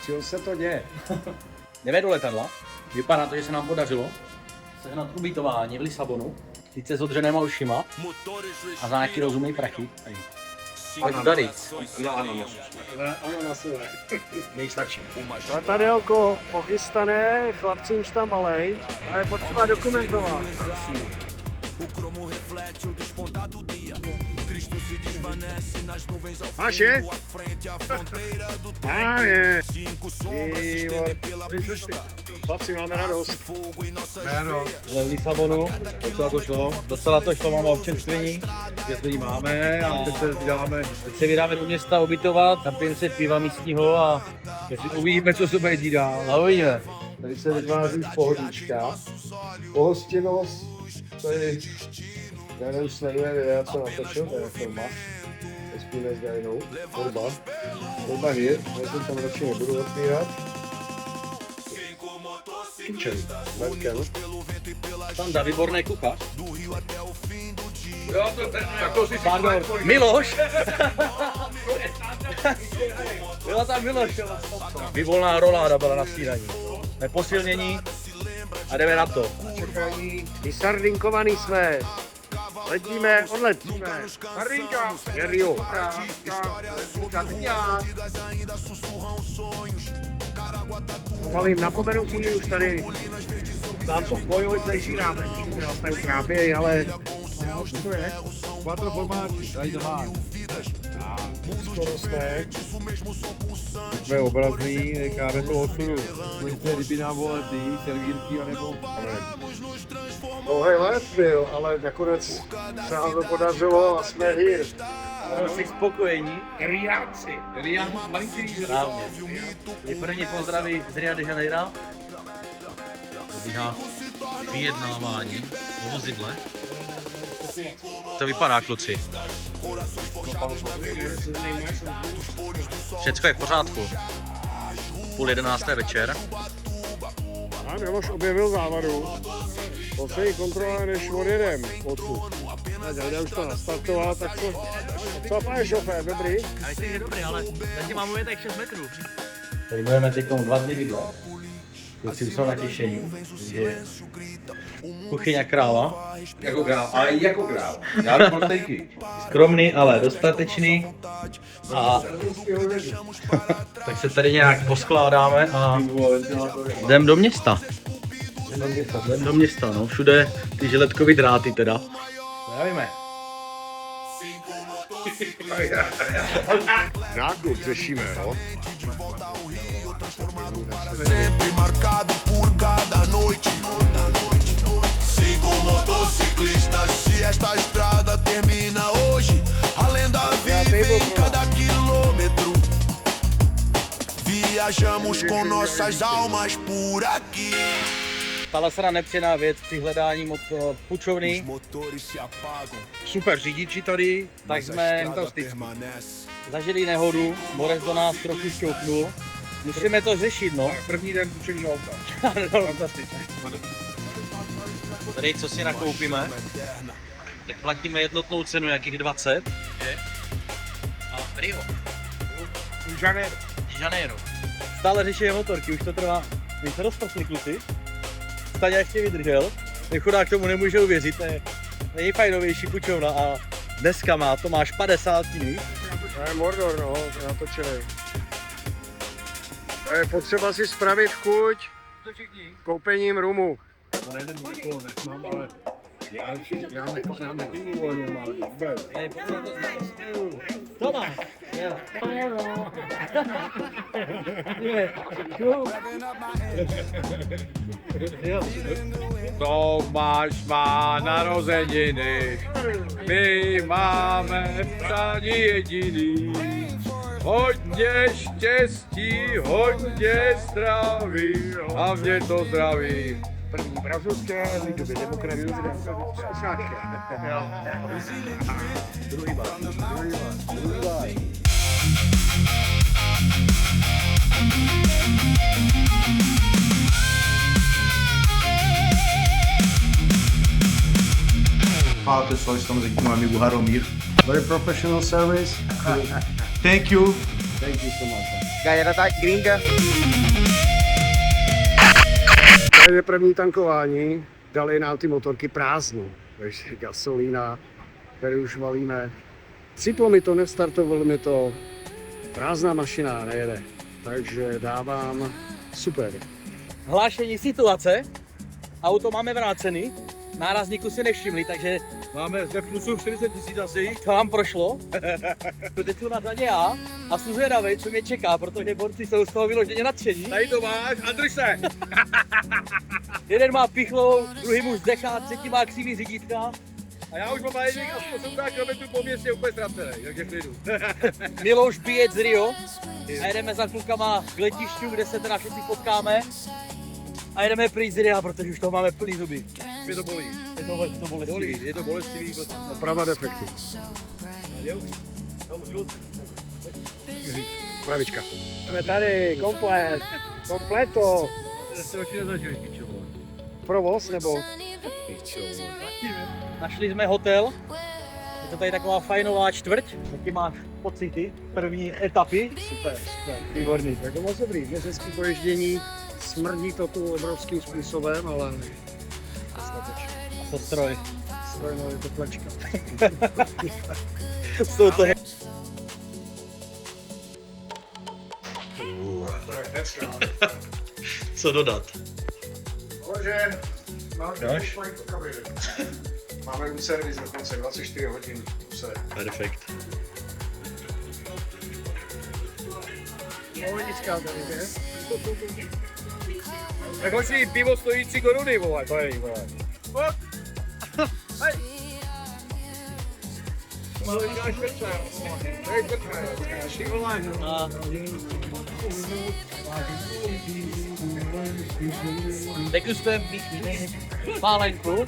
Čeho se to děje? Jdeme do letadla. Vypadá to, že se nám podařilo sehnat ubytování v Lisabonu. Sice s odřenýma ušima a za nějaký rozumný prachy. Pojď tady. Nejstarší. Letadelko pochystané, chlapci už tam malej, ale potřeba dokumentovat. Máš je? Je. Chlapci, máme radost. Jsme v Lisabonu, docela to šlo, máme občerstvení, že máme a teď se vydáme do města ubytovat, napijeme se piva místního a uvidíme, co se bude dít dál. A uvidíme. Tady se vytváří pohodička. Pohostinnost, tady Gajnou sleduje videa, co natočil, to je firma. Spíme s Gajnou, Korba hir, já jsem tam radši nebudu otvírat. Kitchen, Merkel. Standa, výborný kuchař. Jo, to jako si Pardon, Miloš! Byla tam Miloš. Vývolná roláda byla na snídaní. Jsme posilnění a jdeme na to. Čekají, vysardinkovaný jsme. Letíme, odletíme. Sardinka. Jerio. Malým napomenutí už tady dám to bojovicejší rámek. Jsme už rápějí, ale to je. Quattro formaggi, dai da mano. Skoro jsme. Jsme obrazný, necháme to osudu. Můžete ryby na volatý, servírky anebo... Dlouhý let byl, ale nakonec se nám to podařilo a jsme hýr. Jsi spokojení? Riáci. Správně. Je první pozdraví z Rio de Janeiro. Probíhá vyjednávání o vozidle. To vypadá, kluci. Všecko je v pořádku. 10:30 večer. A Miloš objevil závadu. Poslední kontrola, než odjedem odsud. Jde už to nastartovat, tak to... Co pane šofér, dobrý? Já myslím, že dobrý, ale zatím mám ujet tak 6 metrů. Tady budeme teď 2 dny bydlet. Kluci jsou natěšení, že kuchyně kráva. Jako král, ale jako král. Já bych mohl stejky. Skromný, ale dostatečný. A tak se tady nějak poskládáme a jdem do města. Jdem do města, no. Všude ty žiletkový dráty teda. Nevíme. Nákup řešíme, no. Sempre marcado por cada noite. Sigo motociclista, se esta estrada termina hoje, a lenda vive em cada quilômetro. Viajamos com nossas almas por aqui. Stala se nám nepříjemná věc při hledání půjčovny. Super řidiči tady, Tak jsme zažili nehodu, Morez do nás trochu šťouknul. Musíme to řešit, no. první den půjčení auta. Fantastické. Tady co si nakoupíme, tak platíme jednotnou cenu, jakých 20. A Rio. Janeiro. Stále řeší motorky, už to trvá. My se rozprosli, kluci. Staňa ještě vydržel. Ten chudák tomu nemůže uvěřit, to je nejfajnovější půjčovna a dneska má Tomáš 50 dní. To je Mordor, no, to natočili. Je potřeba si spravit chuť koupením rumu. Tomáš! Tomáš má narozeniny, my máme přání jediný. Hodně štěstí, hodně zdraví, hlavně to zdraví. První brazilské, lidově demokratické. Druhý bar. Fala pessoal, estamos aqui com meu amigo Haromir. Very professional service. Thank you Thank you so much. Gajera tak, gringa. To je první tankování, dali nám ty motorky prázdnou, takže gasolína, tady už valíme. Syplo mi to, nestartovalo mi to, prázdná mašina nejede, takže dávám super. Hlášení situace. Auto máme vrácený. Nárazníku si nevšimli, takže Máme zde plusu 40 000 asi. to vám prošlo. Teď tu na řadě já a jsem zvědavej, co mě čeká, protože borci jsou z toho vyloženě nadšení. Tady to máš a drž se. Jeden má pichlou, druhý mu zdechá, třetí má křivý řídítka. A já už mám majetník asi 80 km po městě úplně ztracený, takže klidu. Miloš Bijec z Rio a jedeme za klukama k letišťu, kde se teda všichni potkáme. A jedeme pryč z Ria, protože už toho máme plný zuby. Mě to bolí. Je to bolestivý. Je to bolestivý. Oprava defektu. Pravička. Jsme tady, kompleto. Se oči nezažili, pičo. Provoz nebo? Našli jsme hotel. Je to tady taková fajnová čtvrť. Jaký máš pocity první etapy? Super. Výborný. Tak to moc dobrý, dnes hezký poježdění. Smrdí to tu obrovským způsobem, ale dostatečně. To stroj. Strojnou je to plečka. Jsou to Co dodat? Takže máme už servis dokonce 24 hodin. Perfekt. Pohodička tady, ne? Tak hoši, pivo stojí 3 koruny, vole, to je, vole. Hej! Degustujeme pálenku.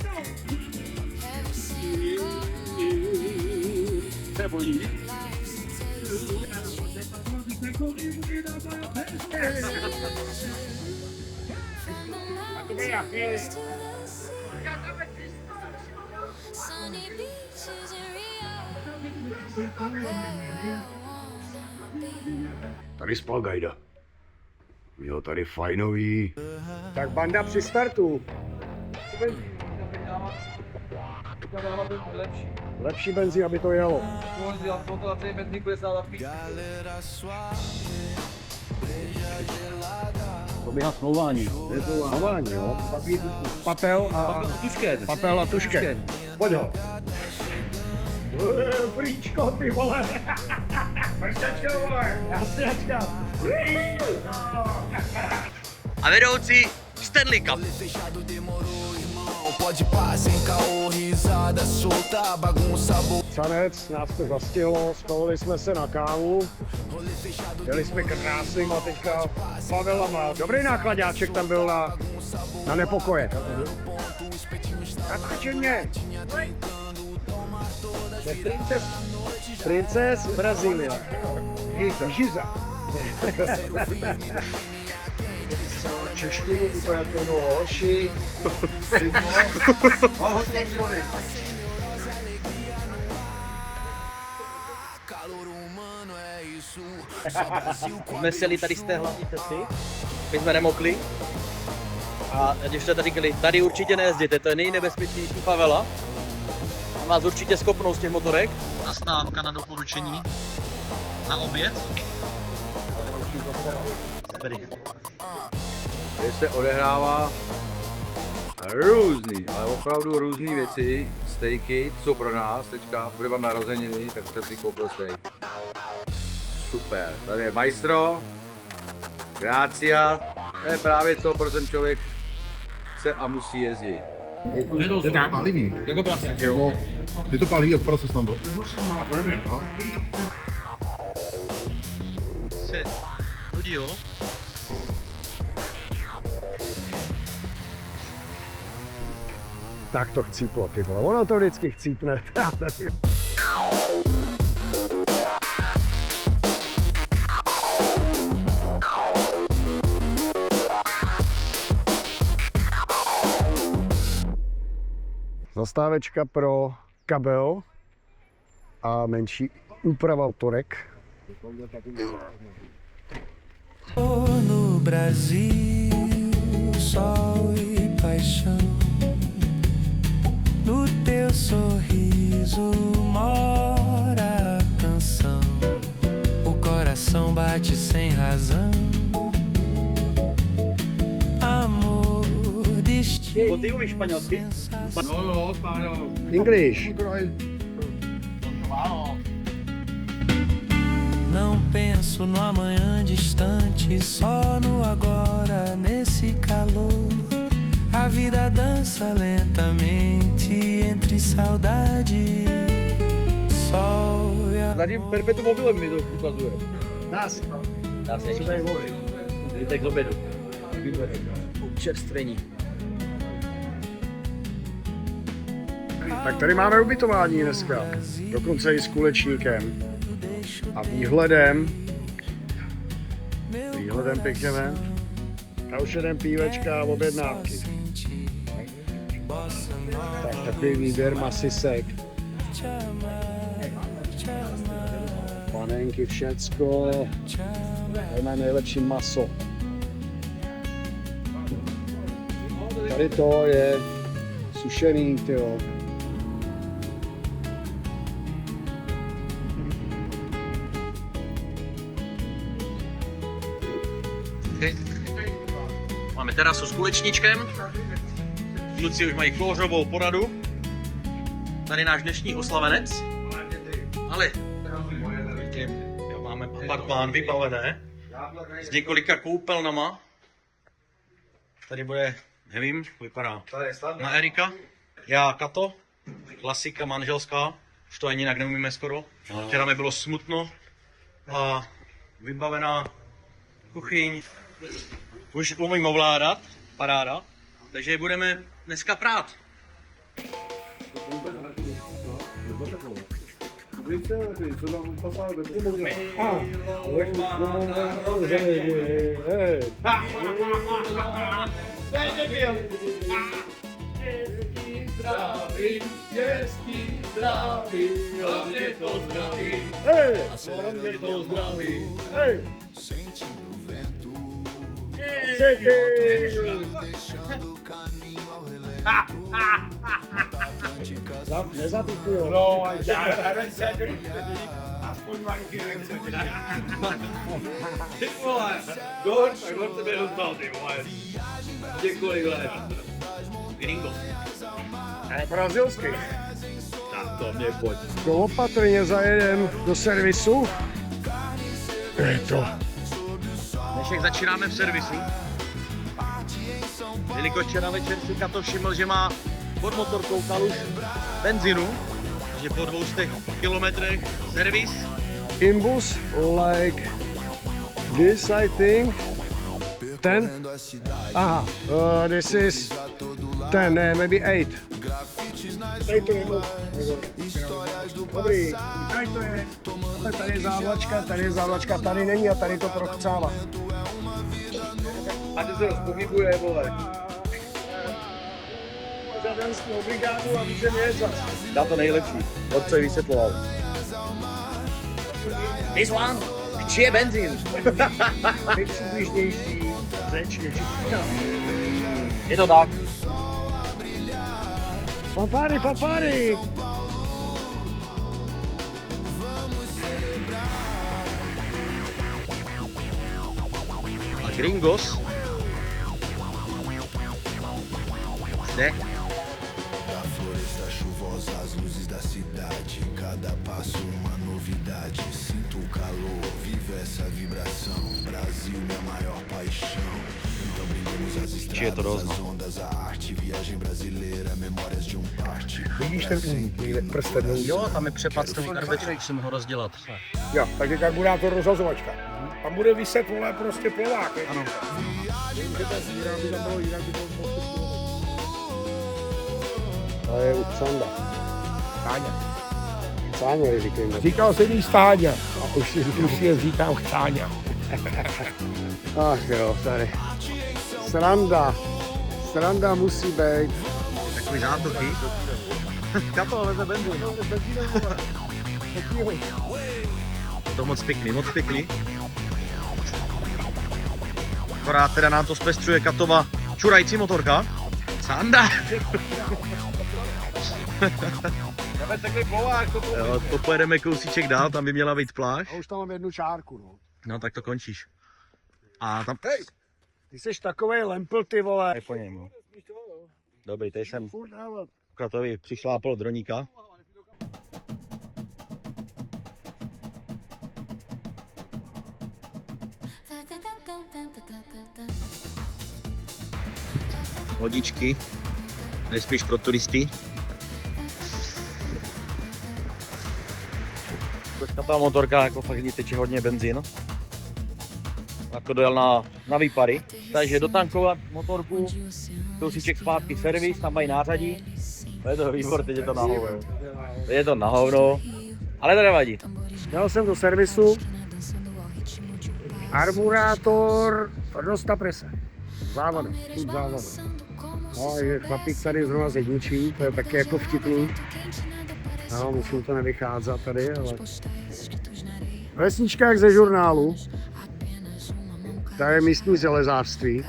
Se bojí. Tady spal Gajda. Jo, tady fajnový. Tak banda při startu. Lepší benzín, aby to jelo. Probíhá smlouvání. Je to láhování, jo? Papel a tušken. Pojď ho. Príčko, ty vole. Prstačka, vole. Jasňačka. A vedoucí Stanley Cup. Pode pá, sem caô, risada solta, bagunça boa. Canec, nás to zastihlo, spavili jsme se na kávu. Jeli jsme krásným a teďka Pavel má dobrý nákladáček tam byl na nepokoje. Natáčej mě. Princes Brazília. Giza. Češtinu úplně to hoši. Jsme sjeli tady z té hlavní cesty, my jsme nemokli. A když jste tady říkali, tady určitě nejezděte, to je nejnebezpečnější favela. A vás určitě skopnou z těch motorek. Zastávka na doporučení na oběd. Tady se odehrává různý, ale opravdu různý věci. Stejky, co pro nás teďka, bude vám narozeniny, tak jste si koupil steak. Super, tady je maestro, gracia, to je právě to, pro ten člověk chce a musí jezdit. Palivý. Je to palivý, opravdu se snadno. Se hodí, jo? Tak to chcíplo, ty vole. Ono to vždycky chcípne. Zastávečka pro kabel a menší úprava motorek. No Brasil, sol e paixão. No teu sorriso mora a canção. O coração bate sem razão. Amor, destino. Contigo em espanhol, sim? English. Não penso no amanhã distante, só no agora, nesse calor. A vida dança lentamente entre saudade, sol e a... Tady perpetuum mobilem mi to ukazuje. Dá se. Dá se ještě. Jdete k obědu. Čerstvení. Tak tady máme ubytování dneska. Dokonce i s kulečníkem. A výhledem pěkně ven. A už jeden pívečka a objednávky. Tak takový výběr masisek. Panenky, všecko. Máme nejlepší maso. Tady to je sušený, tyjo. Máme terasu s kulečníčkem. Kluci už mají kouřovou poradu. Tady náš dnešní oslavenec. Ale máme apartmán vybavené s několika koupelnama. Tady bude, nevím, vypadá na Erika. Já Kato, klasika manželská, už to ani jinak neumíme skoro. Včera mi bylo smutno a vybavená kuchyň. Už umím ovládat, paráda, takže budeme dneska prát. Nezapikuju. No, já nevím, aspoň manky nechce. Ty vole, tak tebe dostal, ty vole. Děkuji, vole. Gringo. Brazilský. Tak to mě pojď. Opatrně zajedem do servisu. Je to. Dnešek začínáme v servisu. Jelikož včera večer si Kato všiml, že má pod motorkou kaluž benzínu, takže po 200 kilometrech servis. Imbus like this, I think. 10? Aha, this is 10, maybe 8. Dobrý, tady je závlačka, tady není a tady to prochcává. A ty se rozpohybuje, vole. Žádenskou brigádu a můžeme jezdit. Dá to nejlepší, otce vysvětloval. This one, či je benzín. Nejpřibližnější řeč je čistina. Je to tak. Fanfáry! A Gringos zde. Da floresta chuvosa, as luzes da cidade. Cada passo uma novidade. Sinto o calor, vive essa vibração. Brasil, minha maior paixão. Então brindemos as estradas, as ondas, a arte. Viagem brasileira, memórias de parte. Vidíš ten prsten? Jo, tam je přepad z toho garbečku, musím ho rozdělat. Jo, tak je karburátor rozhazovačka. Tam bude vyset, vole, prostě Polák. Ano. To je Sanda. Cáňa je říkejme. Říkal jsem jí stáňa. A už si říkám cháňa. Ach jo, tady. Sranda musí být. Takový zátoky. Kato, veze benzín. To moc pěkný, moc pěkný. Akorát teda nám to zpestřuje Katova čurající motorka. Sanda! Jo, to pojedeme kousíček dál, tam by měla být pláž. A už tam mám jednu čárku, no. No tak to končíš. A tam... Hej! Ty jsi takovej lempl, ty vole. Je po něm, no. Dobrý, tady jsem Furt dávat. Katovi přišlápl droníka. Lodičky, nejspíš pro turisty. Ta motorka jako fakt ní teče hodně benzín. Jako dojel na výpary. Takže dotankovat motorku, kousíček zpátky servis, tam mají nářadí. To je to výbor, teď je to na hovno. Je to na hovno, ale to nevadí. Dal jsem do servisu. Arburátor Rosta Prese. Závadu, tu závadu. No, je chlapík tady zrovna z jedničí, to je taky jako vtipný. No, musím to nevycházet tady, ale... Vesnička jak ze žurnálu. Tady je místní železářství.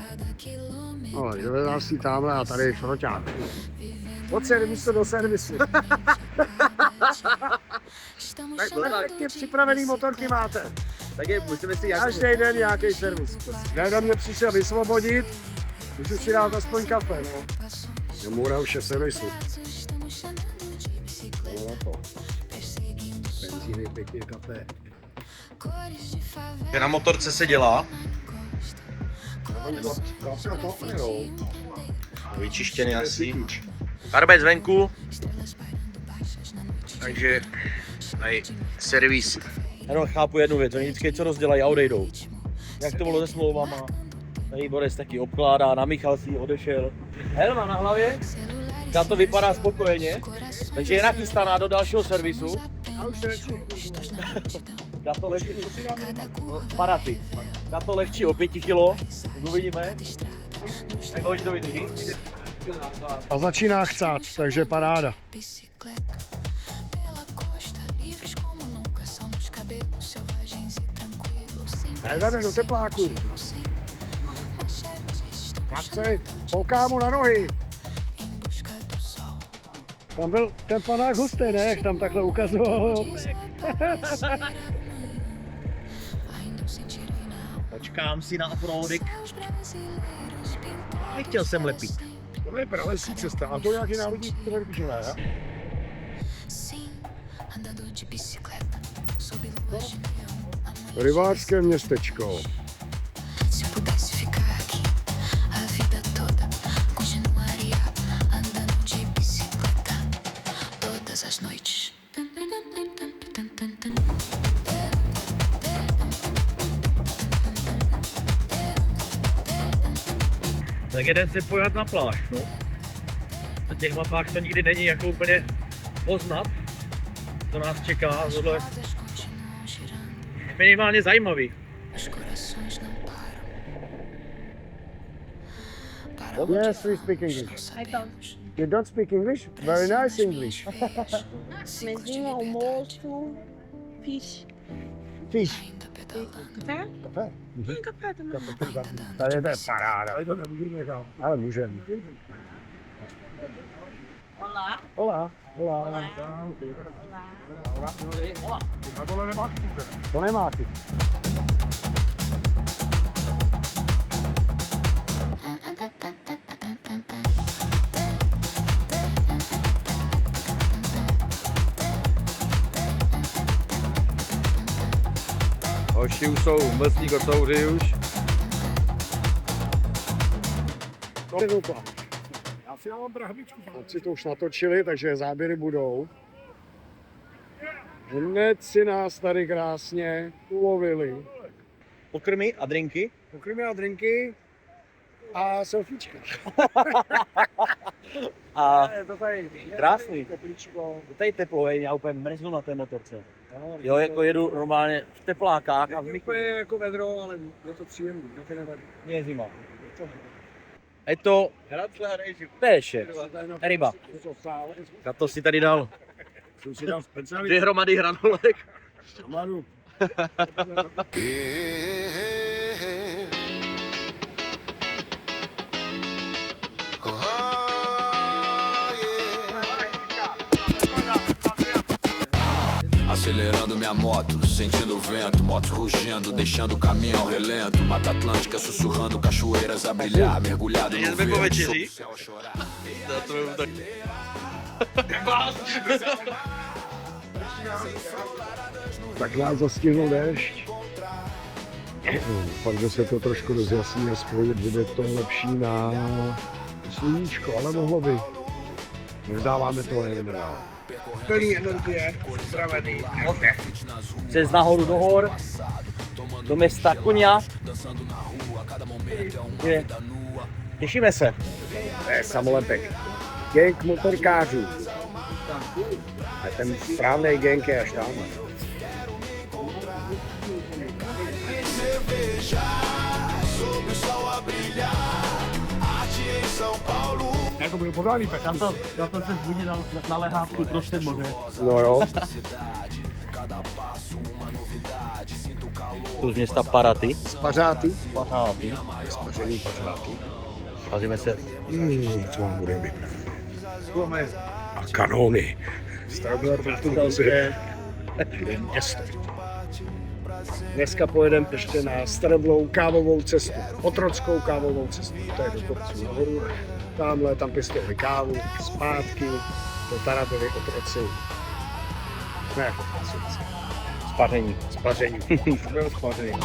Ale železářství tamhle a tady je šroťák. Od servisu do servisu. Tak připravený motorky máte. Tak je, musíme si Každý den nějaký servis. Nejda mě přišel vysvobodit, můžu si dát aspoň kafe, no. Nemůra už je servisu. No na to. Benzíny, pěkně kafe. Na motorce se dělá. Vyčištěný asi. Karbec venku. Takže tady servis. Já chápu jednu věc, oni vždycky co rozdělají a odejdou. Jak to bylo se smlouvama. Tady Boris taky obkládá, na Michal si odešel. Helma na hlavě, ta to vypadá spokojeně. Takže je nachystaná do dalšího servisu. Dá to lehčí, paraty. Dá to lehčí o 5 kilo, uvidíme. Jak ho to vydrží. A začíná chcát, takže paráda. Jdeme do tepláku. Chlapci, kouká mu na nohy. Tam byl ten panák hustý, ne? Jak tam takhle ukazoval. Počkám si na offroadek. Nechtěl jsem lepit. To je pralesní cesta, a to nějaký národní televize, ne? Rybářské městečko. Se eu pudesse ficar aqui a vida toda, continuaria andando de bicicleta todas as noites. Tak jeden se pojat na pláž, no. Na těch mapách to nikdy není jako úplně poznat, co nás čeká, tohle minimálně zajímavý. Os corações não param. Yes, we speak English. You don't speak English? Very nice English. Mesinho, almoço, fish. Fish. Café? Kafe? Tem café também. Tady to je paráda. Tady to nemůžeme nechat. Ale můžeme. Olá. Hola. Hola. To nemá ty. Hoši už jsou mlsní kocouři už. Já si dávám brahvičku. Kluci to už natočili, takže záběry budou. Hned si nás tady krásně ulovili. Pokrmy a drinky. Pokrmy a drinky a selfiečka. A Je to tady krásný. teplíčko. Tady teplo, já úplně mrznu na té motorce. Jo, jako jedu normálně v teplákách a v To myku. je jako vedro, ale je to příjemný. To nevadí. Je zima. Je to péše, ryba. Na to si tady dal Jsem si dal speciální 2 hromady hranolek. mladu. Acelerando minha moto, sentindo o vento, motos rugindo, deixando o caminho ao relento. Mata Atlântica sussurrando, cachoeiras a brilhar, mergulhado no vento, sob o céu a chorar. Tak nás zastihl déšť. Pak, že se to trošku rozjasní a spojit, bude to lepší na sluníčko, ale mohlo by. Nevzdáváme to jen dál. Plný energie, zdravený. Přes nahoru do hor, do města Koňa. Těšíme se. To je samolepek. Gang motorkářů. A ten správný gang je až tam. Jako byl pořádný pek. Tam se zbudí na lehátku prostě moře. No jo. Tu z města Paraty. Spařáty. Paraty. Spařený pařáty. Cházíme se. Co vám budeme vyprávět? A kanóny. Starobylé portugalské město. Dneska pojedeme ještě na starobylou kávovou cestu, otrockou kávovou cestu. To je do kopců nahoru. Tamhle tam pěstovali kávu, zpátky, do Tarabyly otroci. Ne jako Spaření. spaření. Bylo spaření.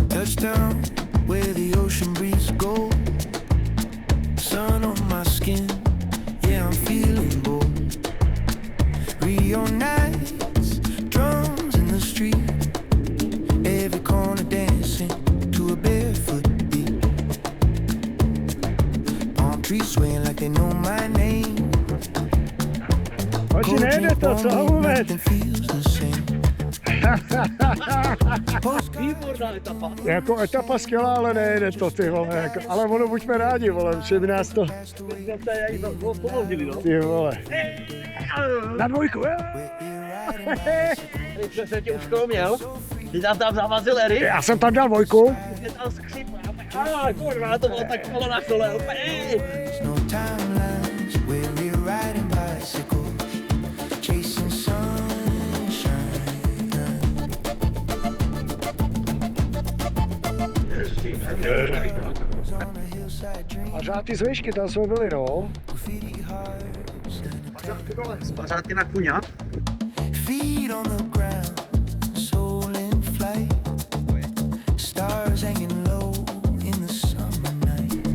Touchdown, where the ocean breeze gold. Sun on my skin, yeah, I'm feeling bold. Rio nights, drums in the street. Every corner dancing to a barefoot beat. Palm trees swaying like they know my name. Hoši, nejde to, co vůbec? Feels the same. Jako etapa skvělá, ale nejde to, ty vole, jako, ale ono buďme rádi, vole, že by nás to... Ty vole. Na dvojku, Když jsem tě už měl, ty tam zavazil Erik. Já jsem tam dal dvojku. Je tam skřipá. Kurva, to bylo tak kolo na kole. No timelines where we're riding bicycles, chasing sunshine. A žádný z výšky, tam jsme byli, no. Spařátky na Kuňa. Feet on the ground, soul in flight. Stars hanging low in the summer night.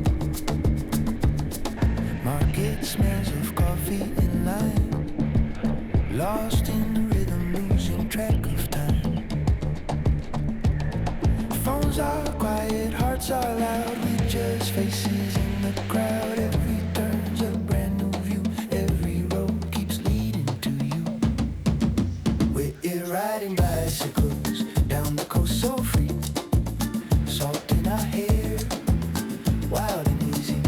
Market smells of coffee and lime. Lost in the rhythm, losing track of time. Phones are quiet, hearts are loud. We just faces in the crowd. Every turn's a brand new view. Every road keeps leading to you. We're riding bicycles down the coast so free. Salt in our hair, wild and easy.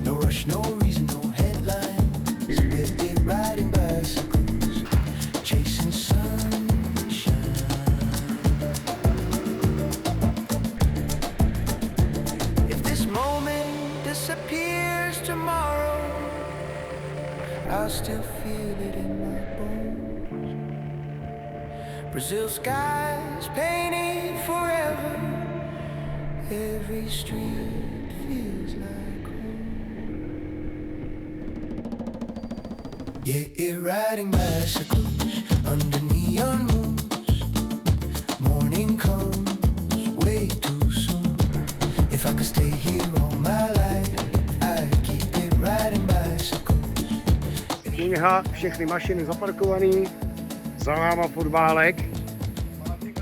No rush, no reason, no headline. We're riding bicycles, chasing sunshine. If this moment disappears tomorrow, I'll still feel it in my bones. Brazil skies painted forever. Every street feels like home. Yeah, we're riding bicycles under neon moons. Morning comes way too soon. If I could stay here all my life, I'd keep it riding bicycles. Kniha, všechny mašiny zaparkované. Za náma fotbálek.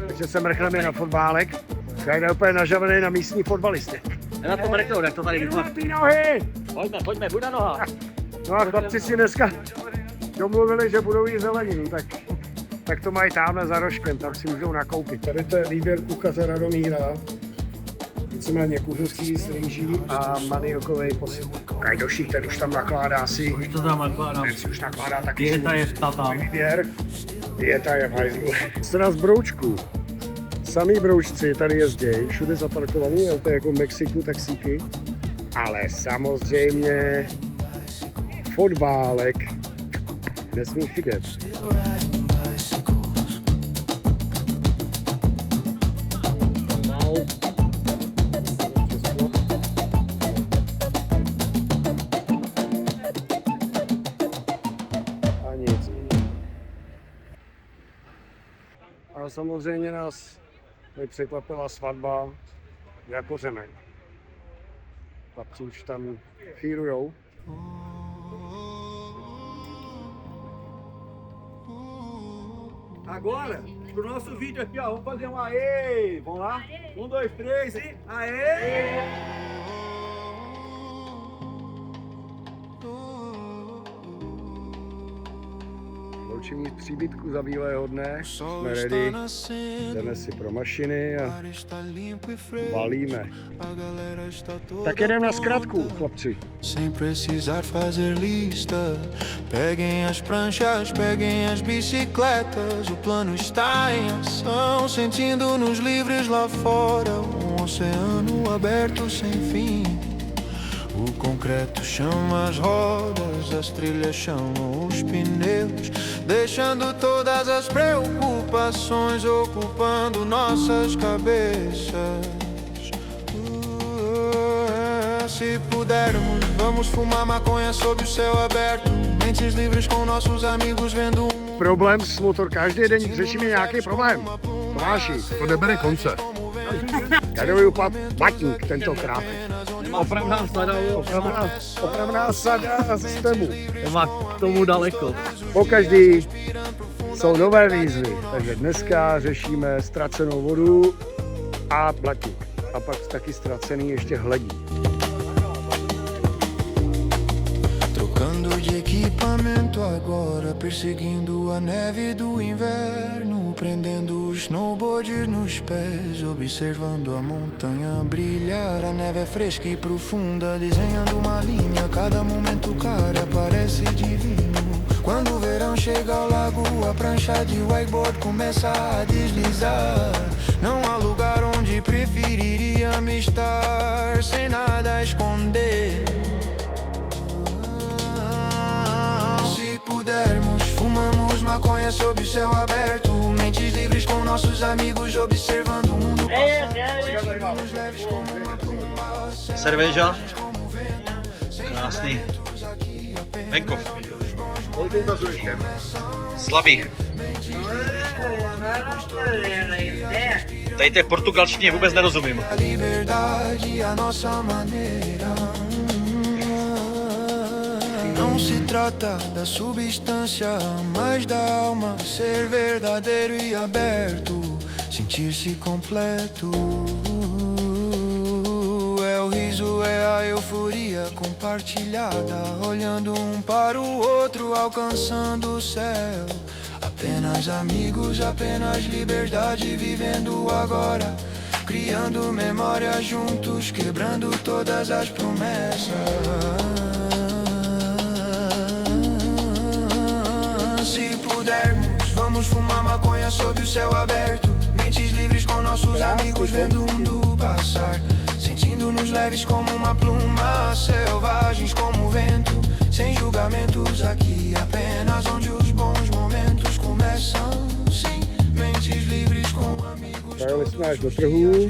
Takže se mrchneme na fotbálek. Tady je úplně nažavený na místní fotbalisty. Na to mrknout, jak to tady vypadá. Ty nohy! Pojďme, buď na nohách. No a chlapci si dneska domluvili, že budou jíst zeleninu, tak to mají tamhle za rožkem, tam si můžou nakoupit. Tady to je výběr kuchaře Radomíra. Víceméně kuřecí s rýží a maniokový posyp. Kajdošík, ten už tam nakládá si. Už to tam nakládám. Ten si už nakládá taky. Dieta je tam. Výběr. Dieta je v hajzlu. Strana z broučků. Samý broučci tady jezdějí, všude zaparkovaný, to je jako v Mexiku taxíky. Ale samozřejmě fotbálek nesmí chybět. A nic. A samozřejmě nás překvapila svatba jako řemeň. Chlapci už tam fírujou. Agora, pro nosso vídeo aqui, ó, vamos fazer um aê! Vamos lá? 1, 2, 3 e aê! Loučení z příbytku za bílého dne, jsme ready, jdeme si pro mašiny a valíme. Tak jedeme na zkratku, chlapci. Sem precisar fazer lista. Peguem as pranchas, peguem as bicicletas. O plano está em ação, sentindo-nos livres lá fora. Oceano aberto sem fim. O concreto chama as rodas, as trilhas chamam os pneus, deixando todas as preocupações ocupando nossas cabeças. Se pudermos, vamos fumar maconha sob o céu aberto, mentes livres com nossos amigos vendo Problém s motor, každý den řešíme nějaký problém. Tomáši, To nebere konce. tady upad batník tentokrát. Opravná sada, Opravná sada systému. má k tomu daleko. Pokaždý jsou nové výzvy, takže dneska řešíme ztracenou vodu a blatník. A pak taky ztracený ještě hledí. trocando de equipamento agora, perseguindo a neve do inverno, prendendo os snowboards nos pés, observando a montanha brilhar. A neve é fresca e profunda, desenhando uma linha, cada momento, cara, parece divino. Quando o verão chega ao lago, a prancha de wakeboard começa a deslizar. Não há lugar onde preferiria me estar, sem nada a esconder. Se pudermos, fumamos maconha sob o céu aberto, mentes livres com nossos amigos, observando o mundo. Nos leves como uma pluma, Cerveja. Krásný. Venkov. Slabý. Tady té portugalštině vůbec nerozumím. a liberdade, a nossa maneira. Não se trata da substância, mas da alma, ser verdadeiro e aberto, sentir-se completo. É o riso, é a euforia compartilhada, olhando para o outro, alcançando o céu. Apenas amigos, apenas liberdade, vivendo agora, criando memórias juntos, quebrando todas as promessas. Se pudermos, vamos fumar maconha sob o céu aberto, mentes livres com nossos amigos, vendo o mundo passar, sentindo-nos leves como uma pluma, selvagens como o vento, sem julgamentos aqui, apenas onde os bons momentos começam, sim, mentes livres com amigos. Dojeli jsme až do trhu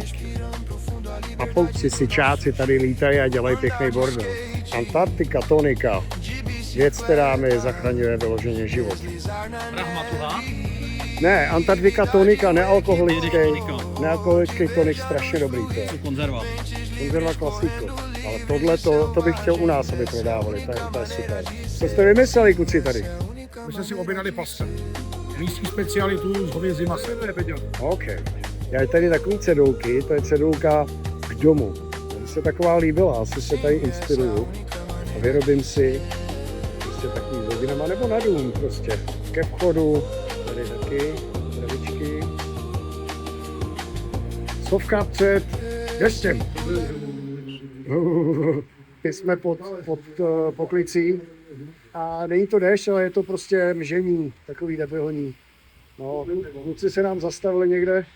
a pouci sičáci tady lítají a dělají pěkný bordel. Antarktika tonika, věc, která mi zachraňuje vyloženě život. Pragmatuha. Ne, Antarktika tonika, nealkoholický tonik, strašně dobrý to je. Konzerva. Konzerva klasíko. Ale tohle to bych chtěl u nás, aby prodávali, to je super. Co jste vymysleli, kluci tady? My jsme si objednali pasce. místní specialitu s hovězím masem. OK. Já je tady takový cedulky, to je cedulka k domu. Mně se taková líbila, asi se tady inspiruju a vyrobím si prostě takový s hodinama, nebo na dům prostě. Ke vchodu, tady taky, travičky. Stovka před deštěm. My jsme pod poklicí a není to déšť, ale je to prostě mžení, takový debilní. No, kluci se nám zastavili někde,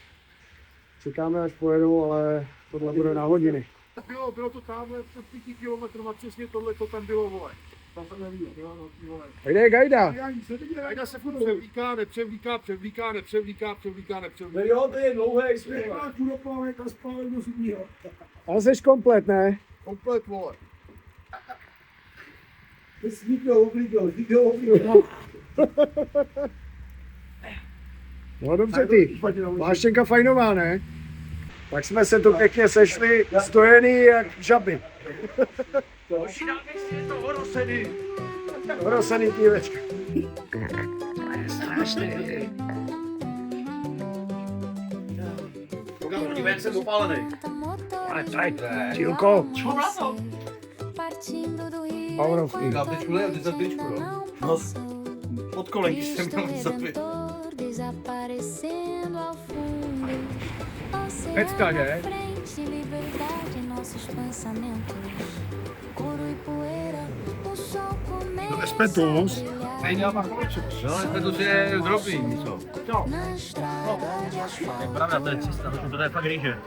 čekáme až pojedou, ale tohle bude na hodiny. Bylo to tamhle přes 5 kilometrů a přesně tohle to tam bylo, vole. Tam se neví, jo, no, vole. A kde je Gajda? Gajda se furt převlíká. Jo, to je dlouhé, Ale jsi komplet, ne? Komplet, vole. No dobře ty, Váštěnka fajnová, ne? Tak jsme se tu pěkně sešli, stojený jak žaby. Horosený pívečka. Strašný. Podívej, jak jsem opálený. Ale tady, Čílko. Paurovský. Dám tečku, ne? Ty za tečku, jo? No, pod kolenky jsem měl zapít. Pecka, že? No, espetus. No, to je drobný, něco. Je pravda, to je cesta, to je fakt rýže.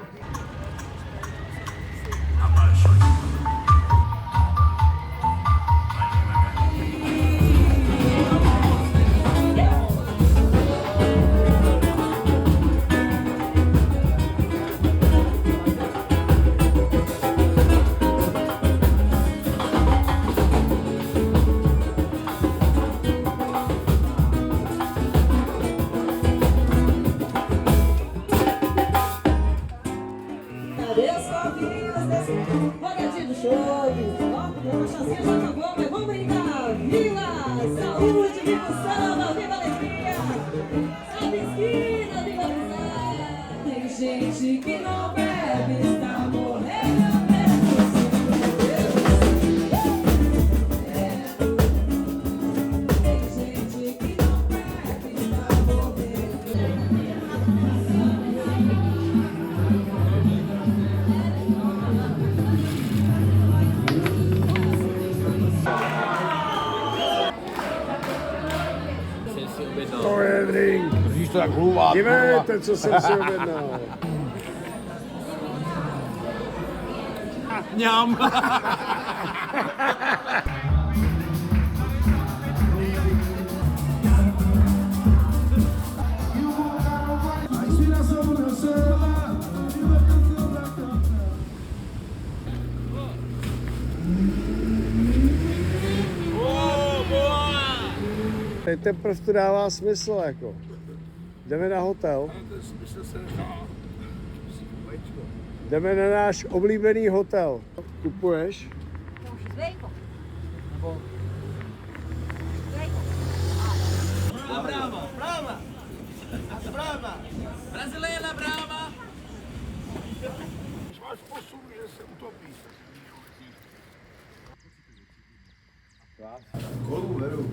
To je drink. Víš to tak hluvá. Dívejte, co jsem si objednal. Mňam. Teď teprve to dává smysl, jako. Jdeme na hotel. Jdeme na náš oblíbený hotel. Kupuješ? Brasileira brava. Máš posun, že se utopíš. Kolu veru.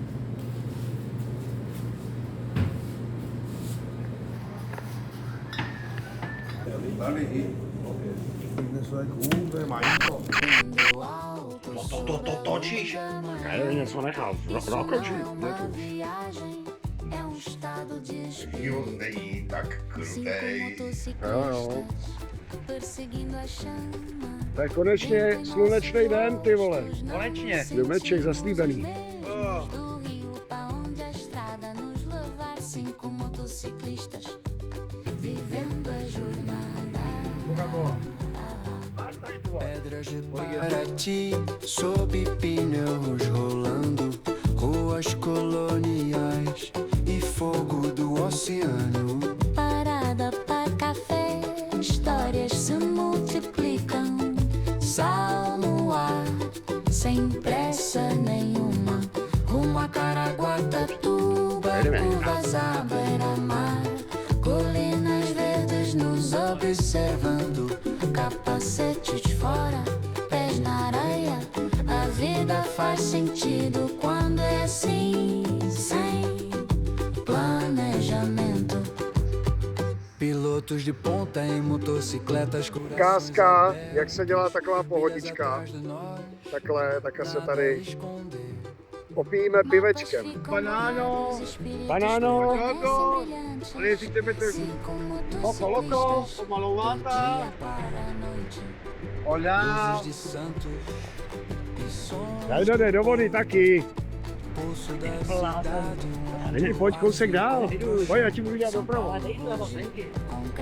To točíš. Já něco nechal. Rokočí. Život není tak krutej. Jo. To je konečně slunečný den, ty vole. Konečně. Domeček zaslíbený. Pedras de Paraty, sob pneus rolando, ruas coloniais e fogo do oceano. Parada pra café, histórias se multiplicam. Sal no ar, sem pressa nenhuma. Rumo a Caraguatatuba, curva rosa, beira-mar, colinas verdes nos observando, capacetes fora, pés na areia. A vida faz sentido quando é assim, sem planejamento. Pilotos de ponta em motocicletas. Ukázka, jak se dělá taková pohodička. Takhle se tady opijeme pivečkem. Banano, Banáno, loco, ale jestli chceme trošku oko loco, pomalovata, olá, Jajda jde do vody taky. Není, pojď kousek dál. Pojď, já ti budu dělat dopravu.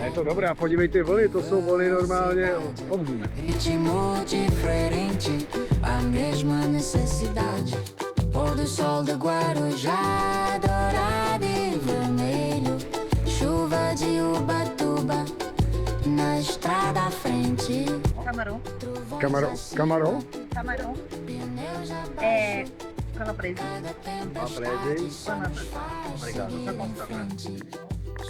Je to dobré, a podívej ty vlny, to jsou vlny normálně. Ritmo diferente, a mesma necessidade. Pôr do sol do Guarujá, dourado e vermelho. Chuva de Ubatuba, na estrada à frente. Camarão. Camarão? Camarão. Pneu já É. Calabresa.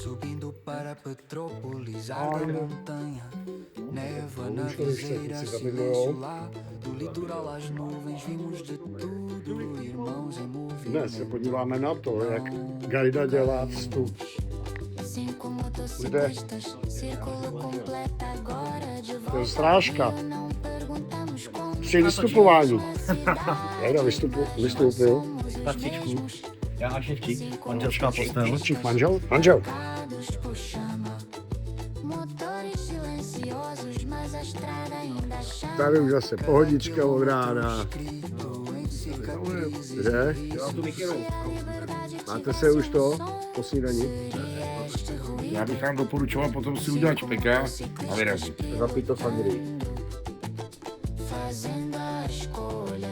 Subindo para Petrópolis, água montanha, neva na viseira, silêncio lá, do litoral às nuvens, vimos de tudo, irmãos em Dnes se movimento. podíváme na to, jak Gajda dělá vstup. cinco motociclistas, círculo completo agora de To je volta. strážka. Não perguntamos como. Při vystupování. Gajda vystoupil. Patříčku. Já a ševčík. Manželská postel. Čich manžel? Manžel. Tocados por chama. Motores silenciosos, mas a estrada ainda chama. Tady už zase pohodička od rána. Že? Máte se už to po snídani? Já bych vám doporučoval potom si udělat špeka a vyrazit. Zapít to sangrii. Fazendo a escolha.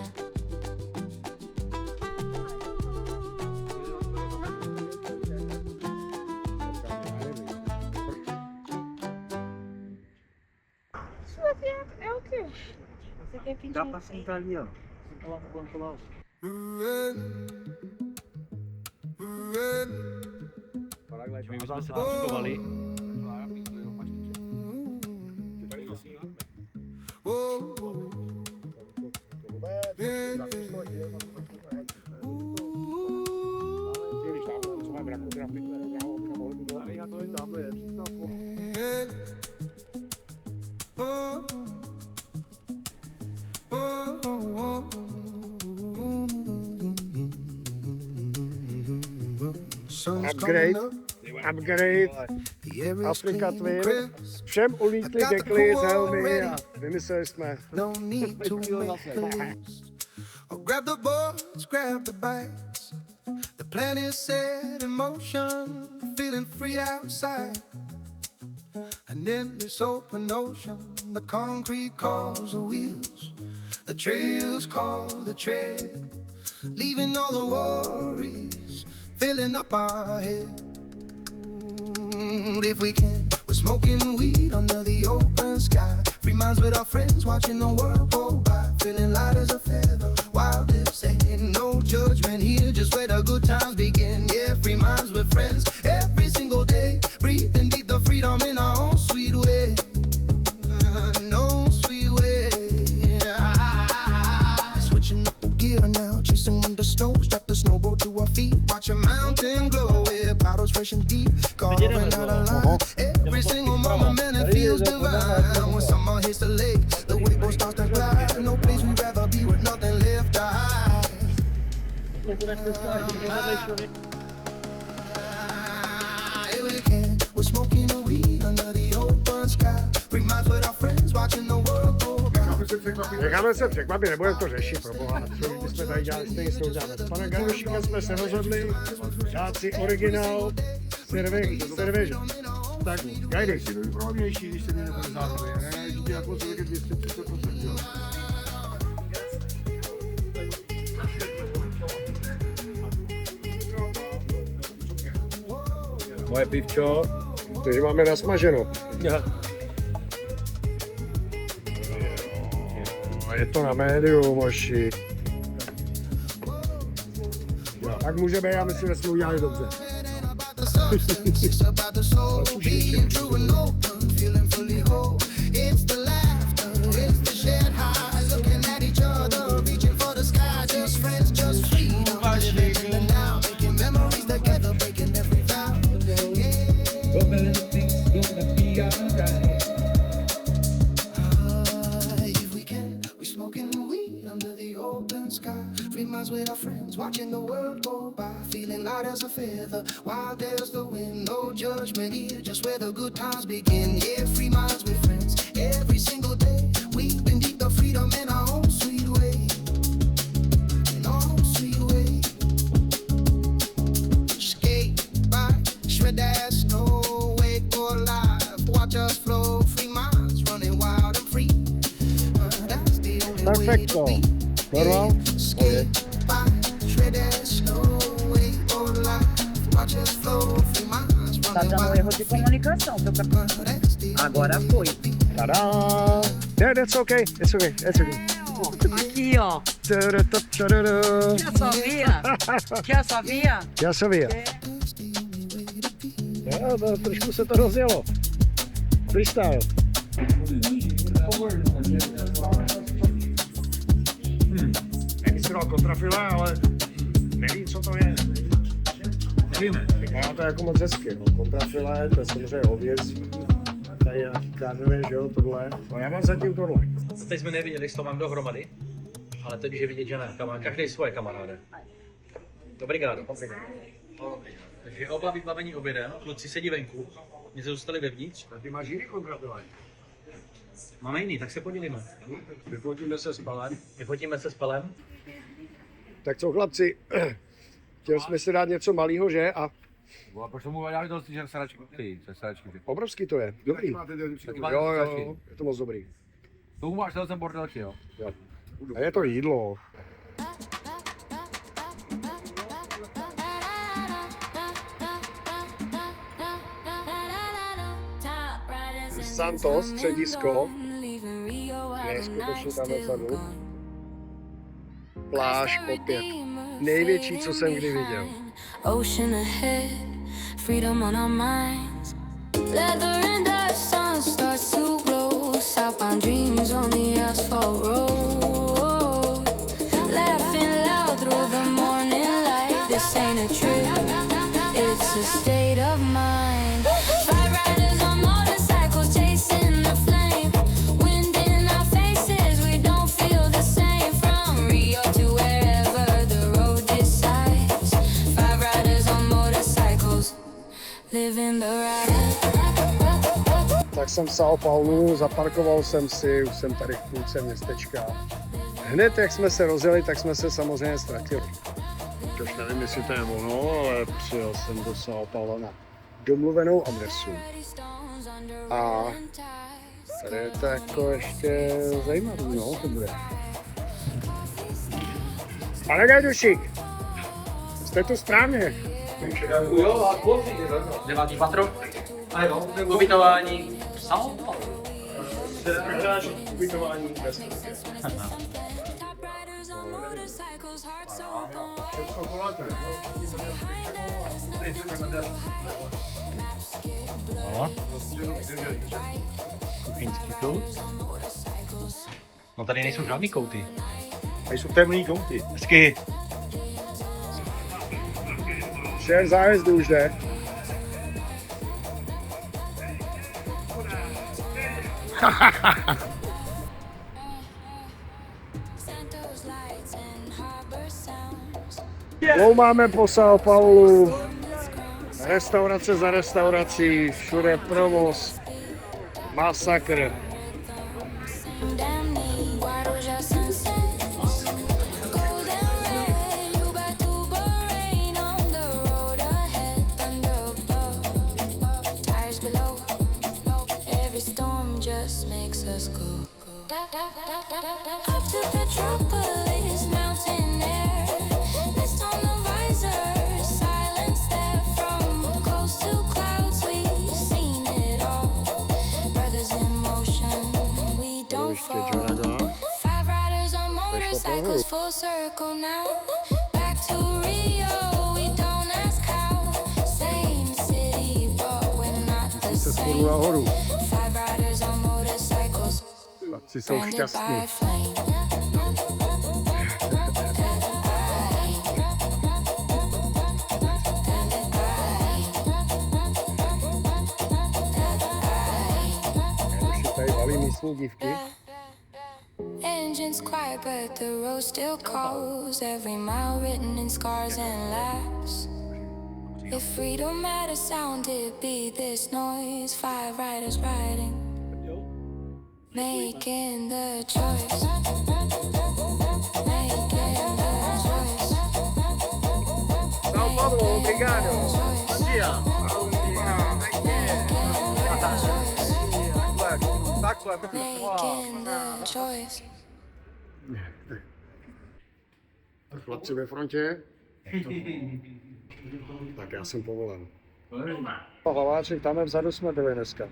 Isso aqui é o quê? Isso aqui é pintinho. Dá pra sentar ali, ó. Senta lá no banco lá. My jsme se nafukovali. Upgrade. Afrika Twin. Všem ulítli gekly z helmy a vymysleli jsme. No need to make a list. Or grab the boards, grab the bikes. The plan is set in motion, feeling free outside. And in this open ocean, the concrete calls the wheels, the trails call the tread, leaving all the worries filling up our head. If we can, we're smoking weed under the open sky. Free minds with our friends, watching the world go by. Feeling light as a feather, wild if saying no judgment here, just where the good times begin. Yeah, free minds with friends, every single day. Breathing deep the freedom in our own sweet way. No sweet way. Switching up the gear now, chasing under snow. Strap the snowboard to our feet, watch a mountain glow. Yeah, bottles fresh and deep, carving out a line. Every single moment, man, it feels divine. When summer hits the lake, the wakeboard starts to glide. No place we'd rather be with nothing left to hide. Here we can, we're smoking a weed under the open sky. Free minds with our friends, watching the world go by. Necháme se překvapit, nebudeme to řešit, proboha. Co my jsme tady dělali, stejně s tou děláme. S panem Gajošíkem jsme se rozhodli dát si originál serveže. Tak, Gajdy. Si to vypromější, když se mi nebude zároveň, ne? Když dělá po sobě 230%, jo. Moje pivčo. Takže máme nasmaženo. Je to na médiu, moši. Tak může být, já myslím, že jsme udělali dobře. substance. It's about the soul, being true and open, feeling fully whole. It's the laughter, it's the shared highs, looking at each other, reaching for the sky. Just friends, just freedom, living in the now, making memories together, breaking every vow. If we can, we smoking weed under the open sky. Free minds with our friends, watching the world go by. Feeling light as a feather, wild as the wind. No judgment here, just where the good times begin. Yeah, free minds with friends, every single day. We've been deep the freedom in our own sweet way. In our own sweet way. Skate by, shred that snow, wait for life. Watch us flow, free minds running wild and free. That's the only way to Perfecto. be. Normal? Skate by, shred that snow, wait for life. Watch us flow, free minds Tá running dando wild erro de comunicação, teu capitão. That's the Agora foi. Tada! Yeah, that's okay. It's okay. That's okay. Aqui, ó. Tararara. Quer só via? Quer só via? Já sabia. Trošku se to rozjelo. Freestyle. Extra kontrafile, ale nevím, co to je. Nevíme. Vypadá to jako moc hezky. No. Kontrafile, to je samozřejmě hovězí. Tady je kárnové, že jo, tohle. No já mám zatím tohle. Teď jsme neviděli, jestli to mám dohromady, ale teď je vidět, že ne. Každý svoje kamaráde. Obrigado. Takže oba vybavení obědem, kluci sedí venku, my se zůstali vevnitř. A ty máš jiný kontrafile? Máme jiný, tak se podělíme. Vyfotíme se s palem. Vyfotíme se s Pelem. Tak co chlapci, chtěli jsme si dát něco malého, že? A A proč tomu děláme to že sračky? Ty, sračky. obrovský to je. Dobrý. Jo, je to moc dobrý. Tomu máš ten bordelky, jo? Jo. A je to jídlo. Santos, středisko. Neskutečně tam vzadu. Pláž opět. Největší, co jsem kdy viděl. Ocean ahead, freedom on our minds. Leather and the sun starts to glow. Southbound dreams on the asphalt road. Laughing loud through the morning light. This ain't a trip, it's a state of mind. Five riders on motorcycles chasing the flame. Wind in our faces, we don't feel the same. From Rio to wherever the road decides. Five riders on motorcycles, living the ride. Tak jsem v São Paulo, zaparkoval jsem si, už jsem tady v půlce městečka. Hned jak jsme se rozjeli, tak jsme se samozřejmě ztratili. Už nevím, jestli to je ono, ale přijel jsem do São Paulo na domluvenou adresu. A tady je to jako ještě zajímavý, no, to bude. Pane Gajdušík, jste tu správně. Jo, a kozy, 9. patro. A jo, ubytování. São Paulo. Ubytování bez Kuchyňský kout. No tady nejsou žádný kouty. Tady jsou temný kouty. Hezky. 6 zájezdů už jde. Loumáme po São Paulo. Restaurace za restaurací, všude provoz. Masakr. Up to Petropolis, mountain air. List on the visor, silence there. From coast to clouds, we've seen it all. Brothers in motion, we don't fall. Five riders on motorcycles, full circle now. Back to Rio, we don't ask how. Same city. Půjdu nahoru. Five riders on motorcycles, Chlapci jsou branded šťastní. by flame. Už tady valí místní dívky. Engines quiet, but the road still calls. Every mile written in scars and laughs. If freedom had a sound, it'd be this noise. Five riders riding, making the choice. Making the choice. São Paulo, obrigado. Making the choice. Chlapci ve frontě. Tak já jsem povolen. Hlaváček, tam vzadu jsme byli dneska.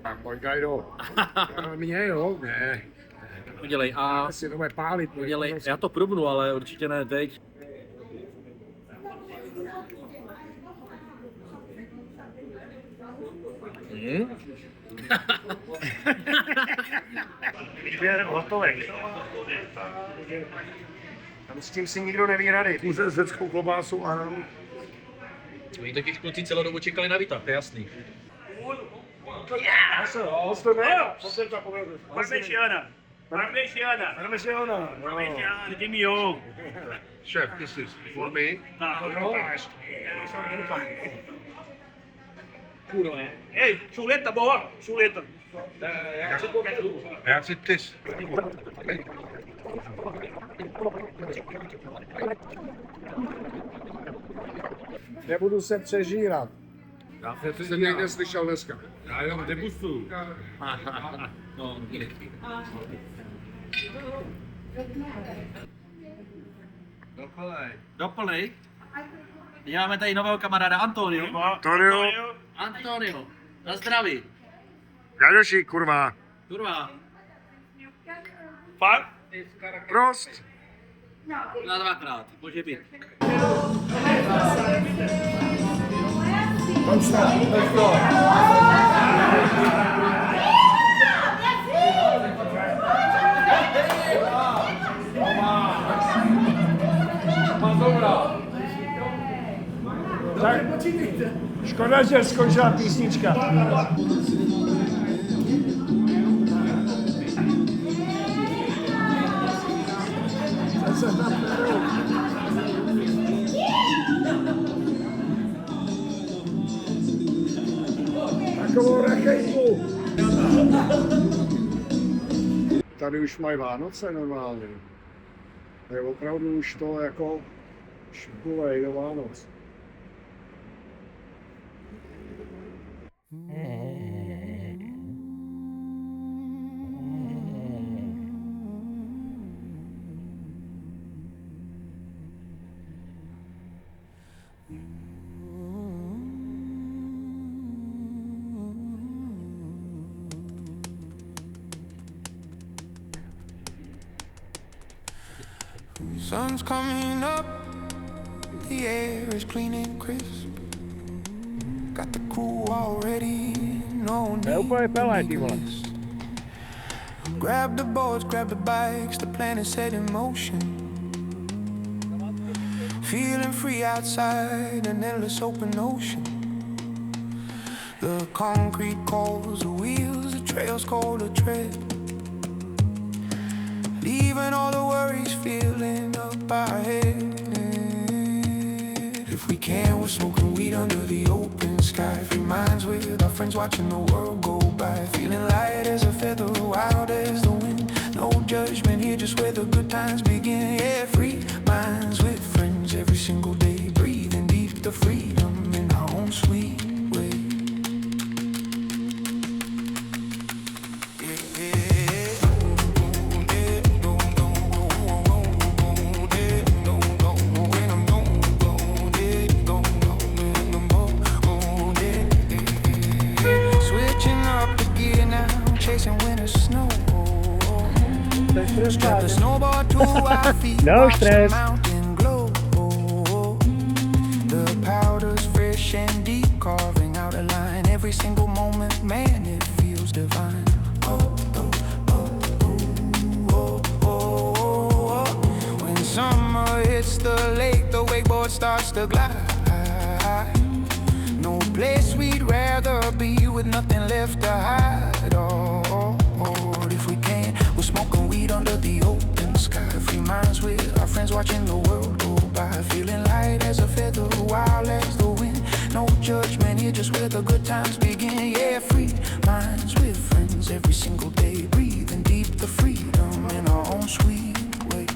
Tak pojď, Gajdo. Mě jo? Ne. Udělej a Si to bude pálit. udělej, já to probnu, ale určitě ne teď. Je hotový. Tam s tím si nikdo neví rady. Může řeckou klobásu a Oni taky kluci celou dobu čekali na výtah, to je jasný. Parmigiana. Chef, this is for me. Ei, chuleta boa, chuleta. Já chci tys. Nebudu se přežírat. Já Jsem někde slyšel dneska. Já jenom degustuju. Doplnej. Máme tady nového kamaráda Antonio. Antonio, na zdraví. Gajoši, kurva. Kurva, Prost. na dvakrát, může být. Škoda, že skončila písnička. Takovou rakejku. Tady už mají Vánoce normálně. To je opravdu už to jako škulej do Vánoc. Sun's coming up, the air is clean and crisp. Got the crew all ready, no To je úplně pelé, ty need vole. list. Grab the boards, grab the bikes, the plan is set in motion. Feeling free outside an endless open ocean. The concrete calls, the wheels, the trails call to tread. Leaving all the worries filling up our head. If we can, we're smoking weed under the open sky. Free minds with our friends watching the world go by. Feeling light as a feather, wild as the wind. No judgment here, just where the good times begin. Yeah, free minds with friends every single day. Breathing deep the freedom in our own sweet way. Switching up the gear now, chasing winter snow. Strap the snowboard to our No stres. Mountain glow. The powder's fresh and deep, carving out a line. Every single moment, man, it feels divine. When summer hits the lake, the wakeboard starts to glide. No place we'd rather be with nothing left to hide. Oh, if we can, we're smoking weed under the open sky. Free minds with our friends watching the world go by. Feeling light as a feather, wild as the wind. No judgment here, just where the good times begin. Yeah, free minds with friends every single day. Breathing deep the freedom in our own sweet way.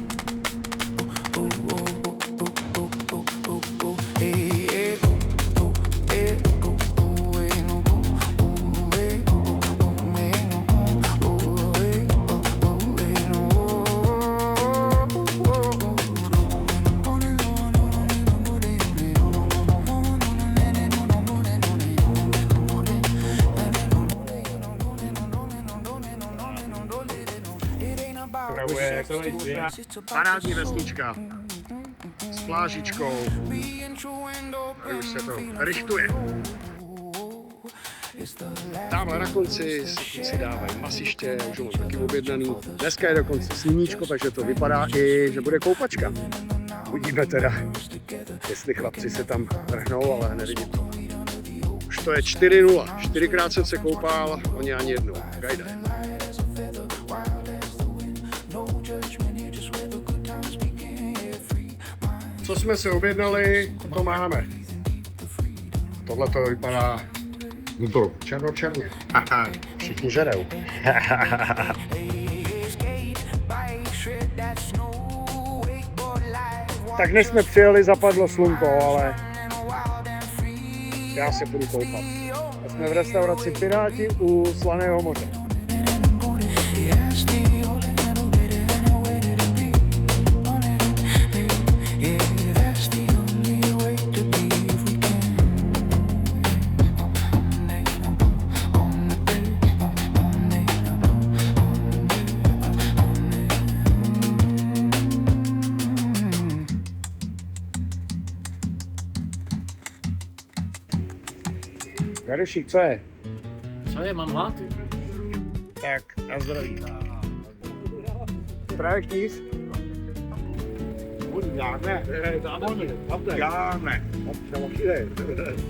Pravuje parádní vesnička s plážičkou. Tady už se to richtuje. Tamhle na konci si dávají masiště, už mám taky objednaný. Dneska je dokonce sluníčko, takže to vypadá i, že bude koupačka. Uvidíme teda, jestli chlapci se tam vrhnou, ale nevidím to. Už to je 4-0. 4krát jsem se koupal, oni ani jednou. Gajda. Co jsme si objednali, to máme. Tohle to vypadá černo-černě. Všichni žerou. Tak než jsme přijeli, zapadlo slunko, ale já se budu koupat. A jsme v restauraci Piráti u Slaného moře. Garušík, co je? Co je, mám hlad? Tak, na zdraví. Právě kníz?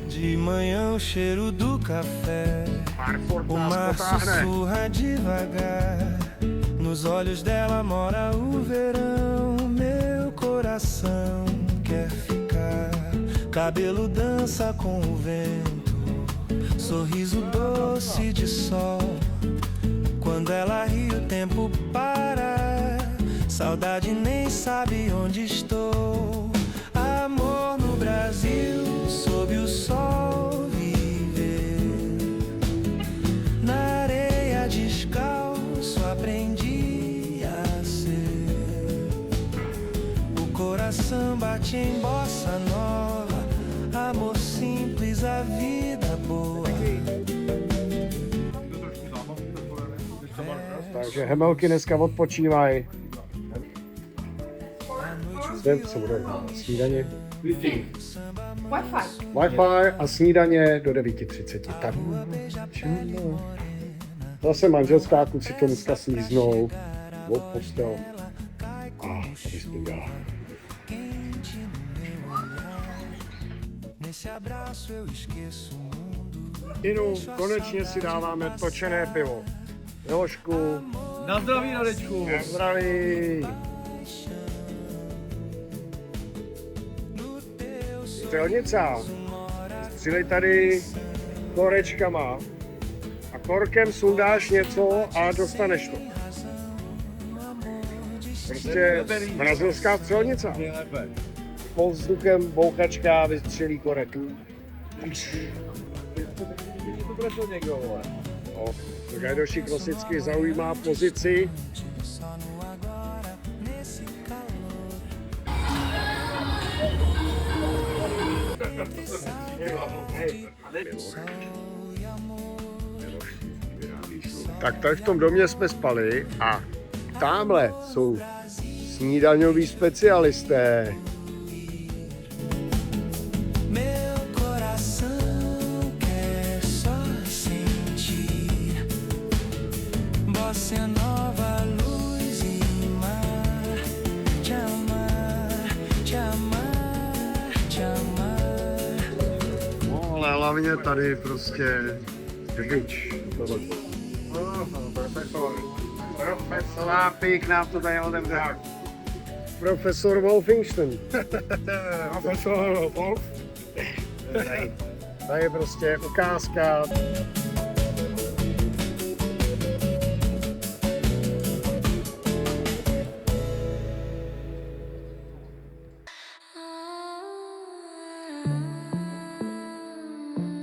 De manhã o cheiro do café, o mar sussurra devagar. Nos olhos dela mora o verão, meu coração quer ficar. Cabelo dança com o vento, sorriso doce de sol. Quando ela ri o tempo para, saudade nem sabe onde estou. Amor no Brasil, sob o sol viver. Na areia descalço aprendi a ser. O coração bate em bossa nova, amor simples, a vida boa. Takže Hemelky dneska odpočívají. Co bude? Snídaně? Wi-Fi a snídaně do 9:30. Tak. Zase manželská, kluci to dneska slíznou od postel a tady spím dál. Inu, konečně si dáváme točené pivo. Milošku. Na zdraví, Radečku. Na zdraví. Střelnica. Střílej tady korečkama a korkem sundáš něco a dostaneš to. Prostě brazilská střelnice. Pod vzduchem bouchačka vystřelí korek. Gajdoši klasicky zaujímá pozici. Tak tady v tom domě jsme spali a tamhle jsou Snídaňoví specialisté. Meu coração quer só sentir bossa nova, luz e mar. Te amar, te amar, te amar. No, ale hlavně tady prostě hřbič. Profesor Pík nám to tady otevřel. Profesor Wolfington. Profesor Wolf. Tady je prostě ukázka.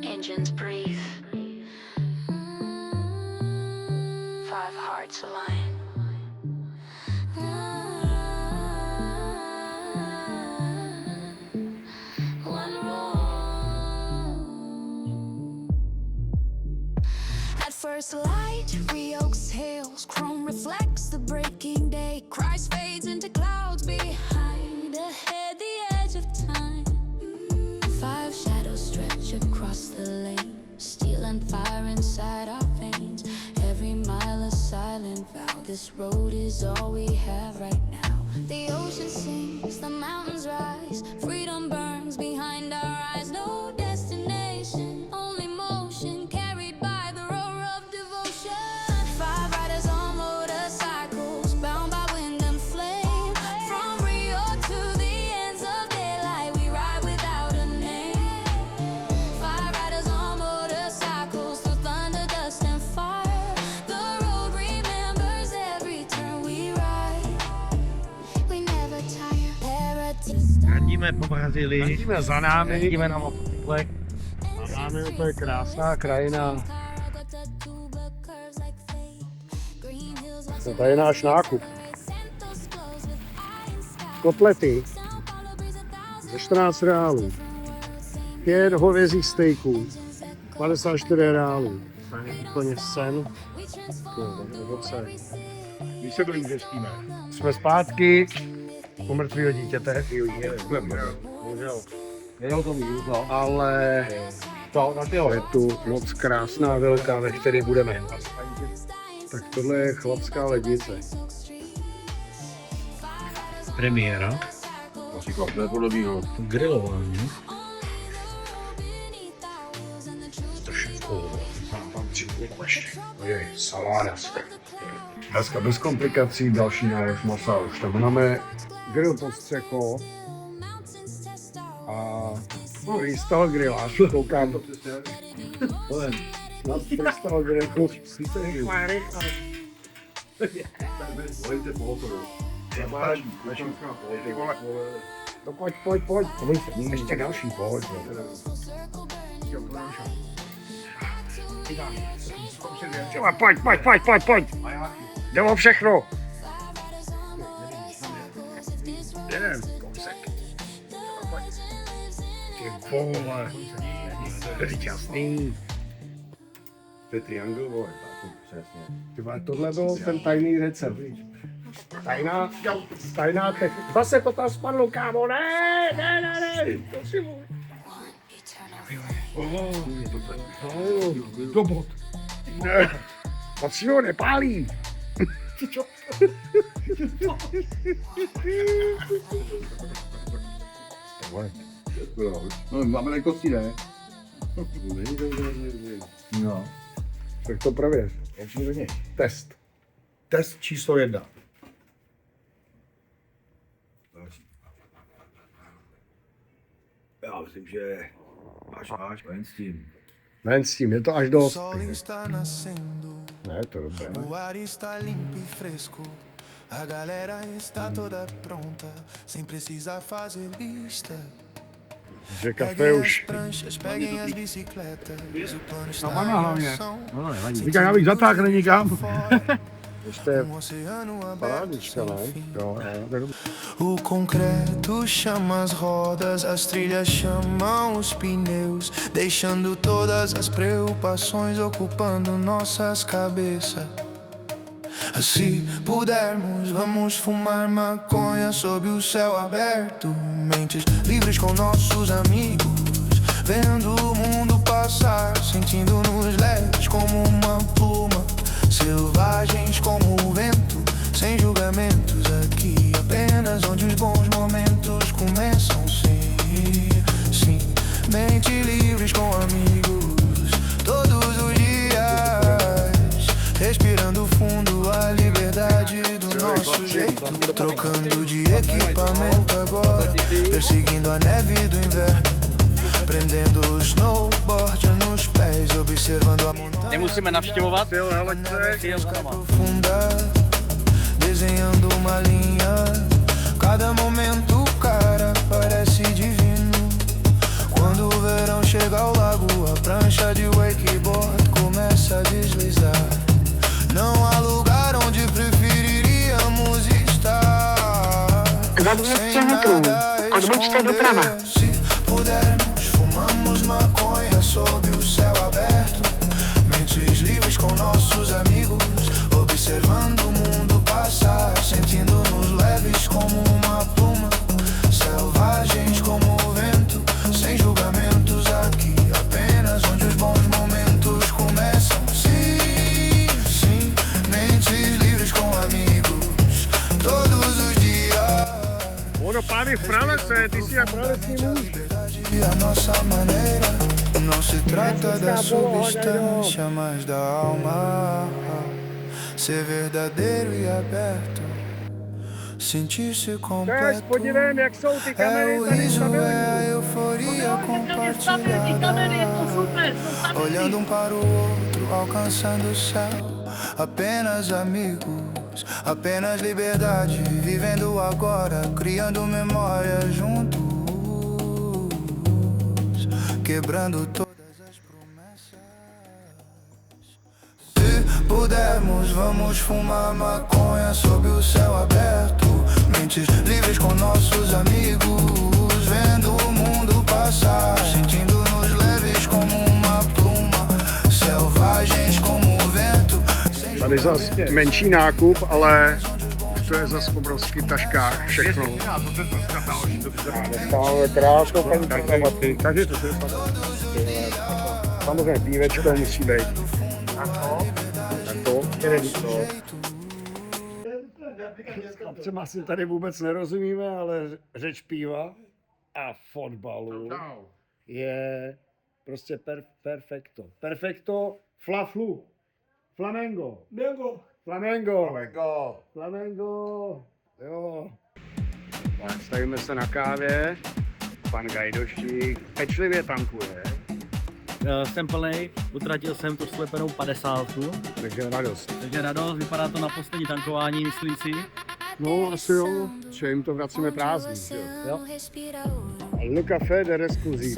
Engines breathe. 5 hearts align. One roll. At first light, re-exhales. Chrome reflects the breaking day. Christ fades into clouds behind. Ahead, the edge of time. 5 shadows stretch across the lane. Steel and fire inside our veins. Every mile a silent vow. This road is all we have right now. The ocean sings, the mountains rise. Freedom burns behind our eyes. No destination, only motion. Carried by the roar of devotion. 5 riders on motorcycles, bound by wind and flame. From Rio to the ends of daylight, we ride without a name. 5 riders on motorcycles, through thunder, dust and fire. The road remembers every turn we ride. We never tire. Paradise. Radíme po Brazílii, Vidíme za námi. jedíme na motocyklech. Za námi to je krásná krajina. To tady je náš nákup. Kotlety za 14 reálů. 5 hovězích steaků. 54 reálů. To je úplně sen. Když se to jim řešíme. Jsme zpátky u mrtvého dítěte. Ale je tu moc krásná velká, ve které budeme. Tak tohle je chlapská lednice. Premiéra. To je podobného. Grilování. Saládas. Dneska bez komplikací, další návrh masa. Už tam máme grill pod střechou. A z toho grilla, koukám. Z toho grillu. No pojď. Ještě další, pojď. Pojď. Jde o všechno. Jeden kousek. Ty vole. To je jasný. To je triangle, vole, přesně. Ty vole, tohle byl ten tajný recept. Tajná technika. Zase to tam spadlo, kámo, ne. To si vole. Do bod. Ne. Patřilo nepálí. No, máme tady kosti, ne? No. Tak to prověř. Test. Test číslo 1. Já myslím, že až ven s tím. Ven s tím, je to až dost. Sol está nascendo, Ne, to je dobré. o ar está limpo e fresco. A galera está toda pronta, sem precisar fazer lista. Že kafe Peguem as už. pranchas, peguem as bicicletas. O plano está Mama hlavně. em ação. Říkám, já bych zatáhl nikam. Ještě je Oceano aberto parádička, sem ne? fim. Jo, O concreto chama as rodas, as trilhas chamam os pneus, deixando todas as preocupações ocupando nossas cabeças. Se pudermos, vamos fumar maconha sob o céu aberto. Mentes livres com nossos amigos, vendo o mundo passar, sentindo-nos leves como uma pluma, selvagens como o vento, sem julgamentos aqui, apenas onde os bons momentos começam. Sim, sim, mentes livres com amigos, todos os dias, respirando fundo a liberdade do nosso jeito, trocando de equipamento agora, perseguindo a neve do inverno, prendendo o snowboard nos pés, observando a montanha. Nemusíme navštěvovat. Profunda, desenhando uma linha. Cada momento, cara, parece divino. Quando o verão chega ao lago, a prancha de wakeboard começa a deslizar. Não há lugar onde preferiríamos estar. Sem nada a esconder. Se pudermos, fumamos maconha sob o céu aberto. Mentes livres com nossos amigos, observando o mundo passar, sentindo-nos leves como uma pluma, selvagens como o vento, sem julgamentos aqui, apenas onde os bons momentos começam. Sim, sim, mentes livres com amigos, todos os dias. Vodopády v pralese, ty si jak pralesní muž. A nossa maneira, não se trata da substância, mas da alma. Ser verdadeiro e aberto, sentir-se completo. Podívejme, jak jsou ty É kamery o tady riso, é a stavěné. euforia compartilhada. Olhando um para o outro, alcançando o céu. Apenas amigos, apenas liberdade. Vivendo agora, criando memórias juntos, quebrando todas as promessas. Se pudermos, vamos fumar maconha sob o céu aberto. Mentes livres com nossos amigos, vendo o mundo passar, sentindo-nos leves como uma pluma, selvagens como o vento. Tady zas menší nákup, ale už to je zas v obrovských taškách všechno. Dostáváme krásnou paní připravati, takže to je samozřejmě pívečko musí být. Tak to, s chlapcem asi tady vůbec nerozumíme, ale řeč piva a fotbalu je prostě perfekto. Perfekto, flaflu. Flamengo. Flamengo. Jo. Tak stavíme se na kávě. Pan Gajdoštík pečlivě tankuje. Jsem plnej, utratil jsem tu slepenou 50. Takže radost. Takže radost, vypadá to na poslední tankování, myslím si. No asi jo, že jim to vracíme prázdný. Jo. Le café de Rescuzí.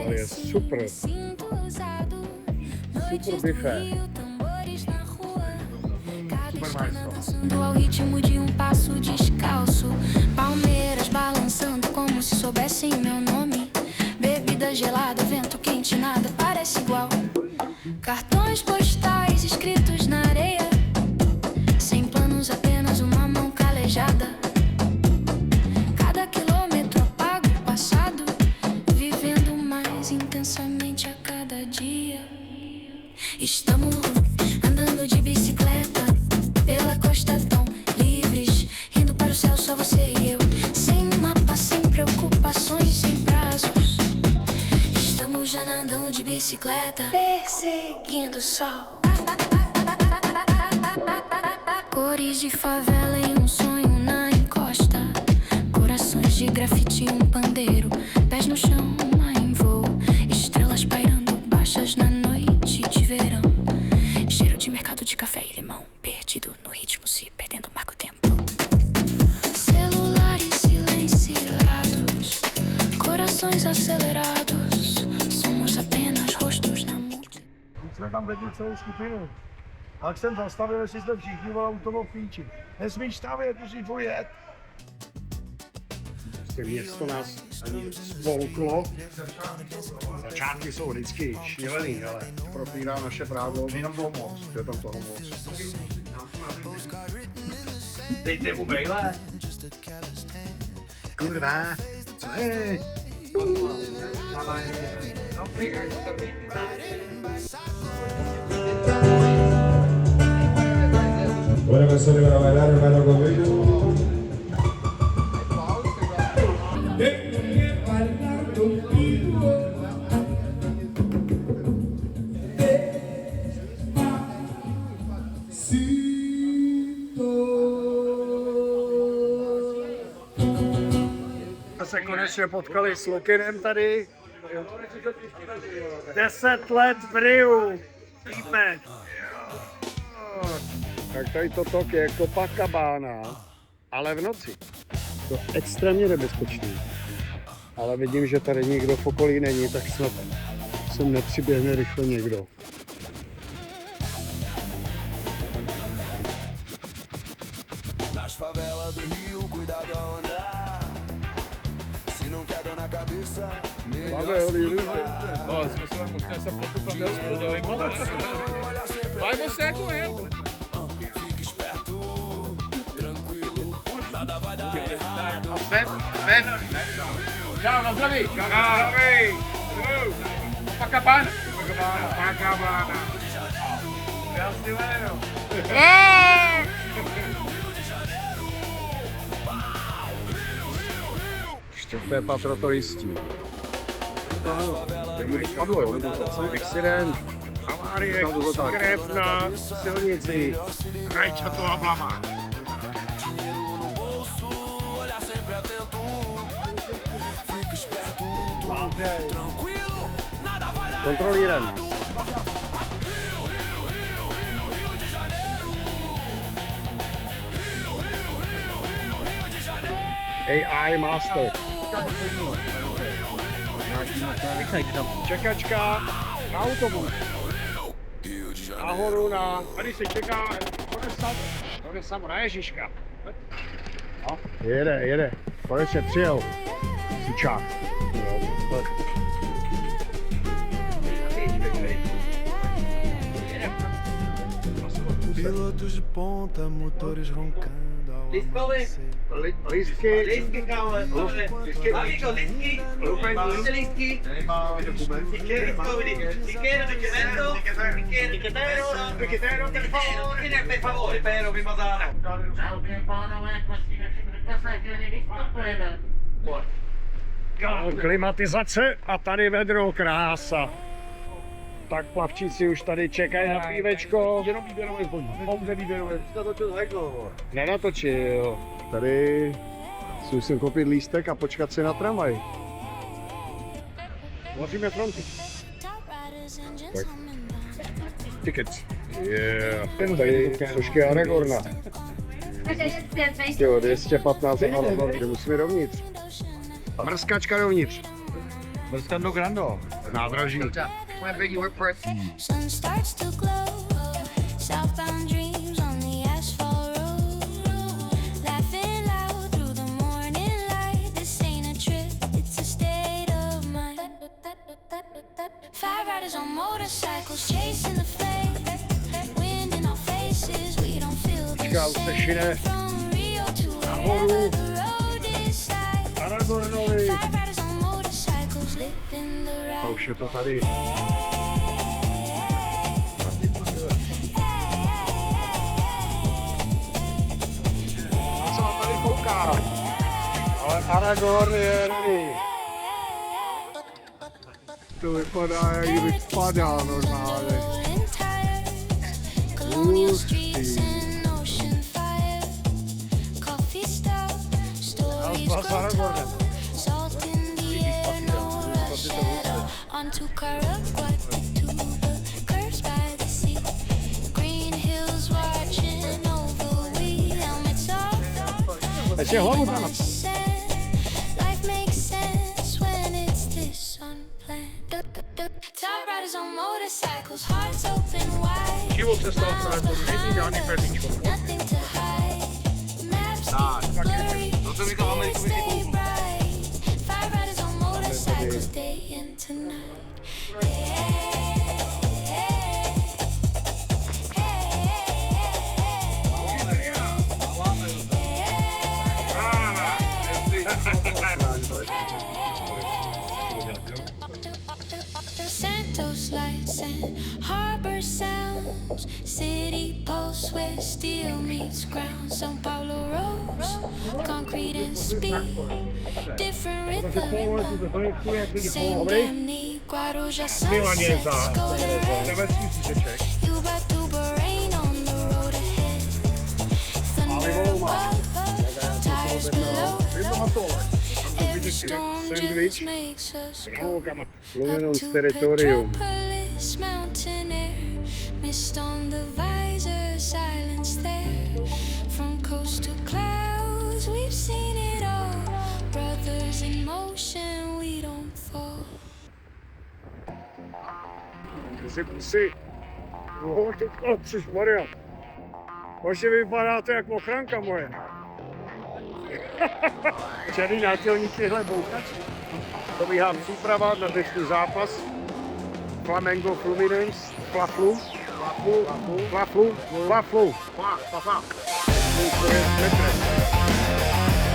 To je super. Super buffet. Dançando ao ritmo de passo descalço. Palmeiras balançando como se soubessem meu nome. Bebida gelada, vento quente, nada parece igual. Cartões postais escritos na areia. Sem planos, apenas uma mão calejada. Cada quilômetro apaga o passado, vivendo mais intensamente a cada dia. Estamos andando de bicicleta pela costa tão livres, indo para o céu só você e eu, sem mapa, sem preocupações, sem prazos. Estamos já andando de bicicleta, perseguindo o sol. Cores de favela em um sonho na encosta, corações de grafite e um pandeiro, pés no chão, em voo, estrelas pairando baixas na noite de verão. Cheiro de mercado de café e limão, perdido no ritmo, se perdendo, marca o tempo. Celulares silenciados, corações acelerados, somos apenas rostos na multidão. Jsme tam vedli celou skupinu. A jak jsem zastavil, jestli jsme všichni volali, to bylo píči. Nesmíš stavět, musíš jet. Město nás ani spolklo. Začátky jsou vždycky šílený, ale propírá naše právo. Jenom toho moc. Je tam toho moc. Dejte mu brejle. Kurva, co je? Bueno, que solo para bailar, hermano, conmigo. Tengo que bailar contigo. Se konečně potkali s Lukinem tady. 10 let v Riu. Týpek. Tak tady to tok je Copacabana, ale v noci. To je extrémně nebezpečný. Ale vidím, že tady nikdo v okolí není, tak snad sem nepřiběhne rychle někdo. Nas favelas do Rio, cuidado ao andar. Se não quer dor na cabeça, Ó, se você vai mostrar essa foto pra Deus, eu vou embora. Vai você com ele. fique esperto, tranquilo, nada vai dar errado. Tchau, nós vamos ali. Tchau, Copacabana. Copacabana. Brasileiro. Čtvrté patro turistí. Accident. Havárie, krev na silnici. Rajčatová blama. Kontrolírem. AI Master. Čekačka na autobus. Nahoru na... Tady se čeká... Pojde samo na Ježíška. No, jede. Konečně přijel. Sučák. Pilotos de ponta, motores roncando ao Lístky. Lístky, kámo. Lístky. Amigo, lístky. Máte lístky? Si quieres documento, piquetero, per favore, pero mimosano. Klimatizace a tady vedro, krása. Tak plavčíci už tady čekají na pívečko. Jenom výběrové zboží. Pouze výběrové. Nenatočil. Tady si musím koupit lístek a počkat si na tramvaj. Vozíme fronty. Tak. Tickets. Yeah. Tady trošky Aragorna. Jo, 215 euro, kde musíme dovnitř. Mrskačka dovnitř. Mrskando Grando. Nádraží. Sun starts to glow, southbound dreams on the asphalt road. Laughing loud through the morning light. This ain't a trip, it's a state of mind. Five riders on motorcycles chasing the flame. Wind in our faces, we don't feel the same. From Rio to wherever the road is like. Aragornovi. Five riders on motorcycles living the ride. A už je to tady. Ale Aragorn je ready. To vypadá, jak kdyby padal normálně. Colonial streets and ocean fire. Coffee stout, stories go salt in the air, no rush at all. Onto Paraguay to the curves by the sea. Green hills watching over, we helmets off. Ještě hlavu tam. Life makes sense when it's this unplanned. Top riders on motorcycles, hearts open wide. Život se stal to není žádný perdíčko. Nothing to hide. Maps blurry. Stay bright. Five riders on motorcycles, day into night. Santos lights and harbor sounds, city pulse where steel meets ground. São Paulo rose, concrete and speed, different rhythm. Same damn need, Guarujá sunsets go to you back to Bahrain on the road ahead. Thunder above, tires below. Every storm just makes us go. Up to Petropolis, mountain air, mist on the visor, silence there. From coast to clouds, we've seen it all. Brothers in motion, we don't fall. Kusy. Ježišmarja. Vaše vypadáte jako ochranka moje. Černý nátělník tyhle bouchač. Probíhá příprava na dnešní zápas. Flamengo Fluminense. Flaflu.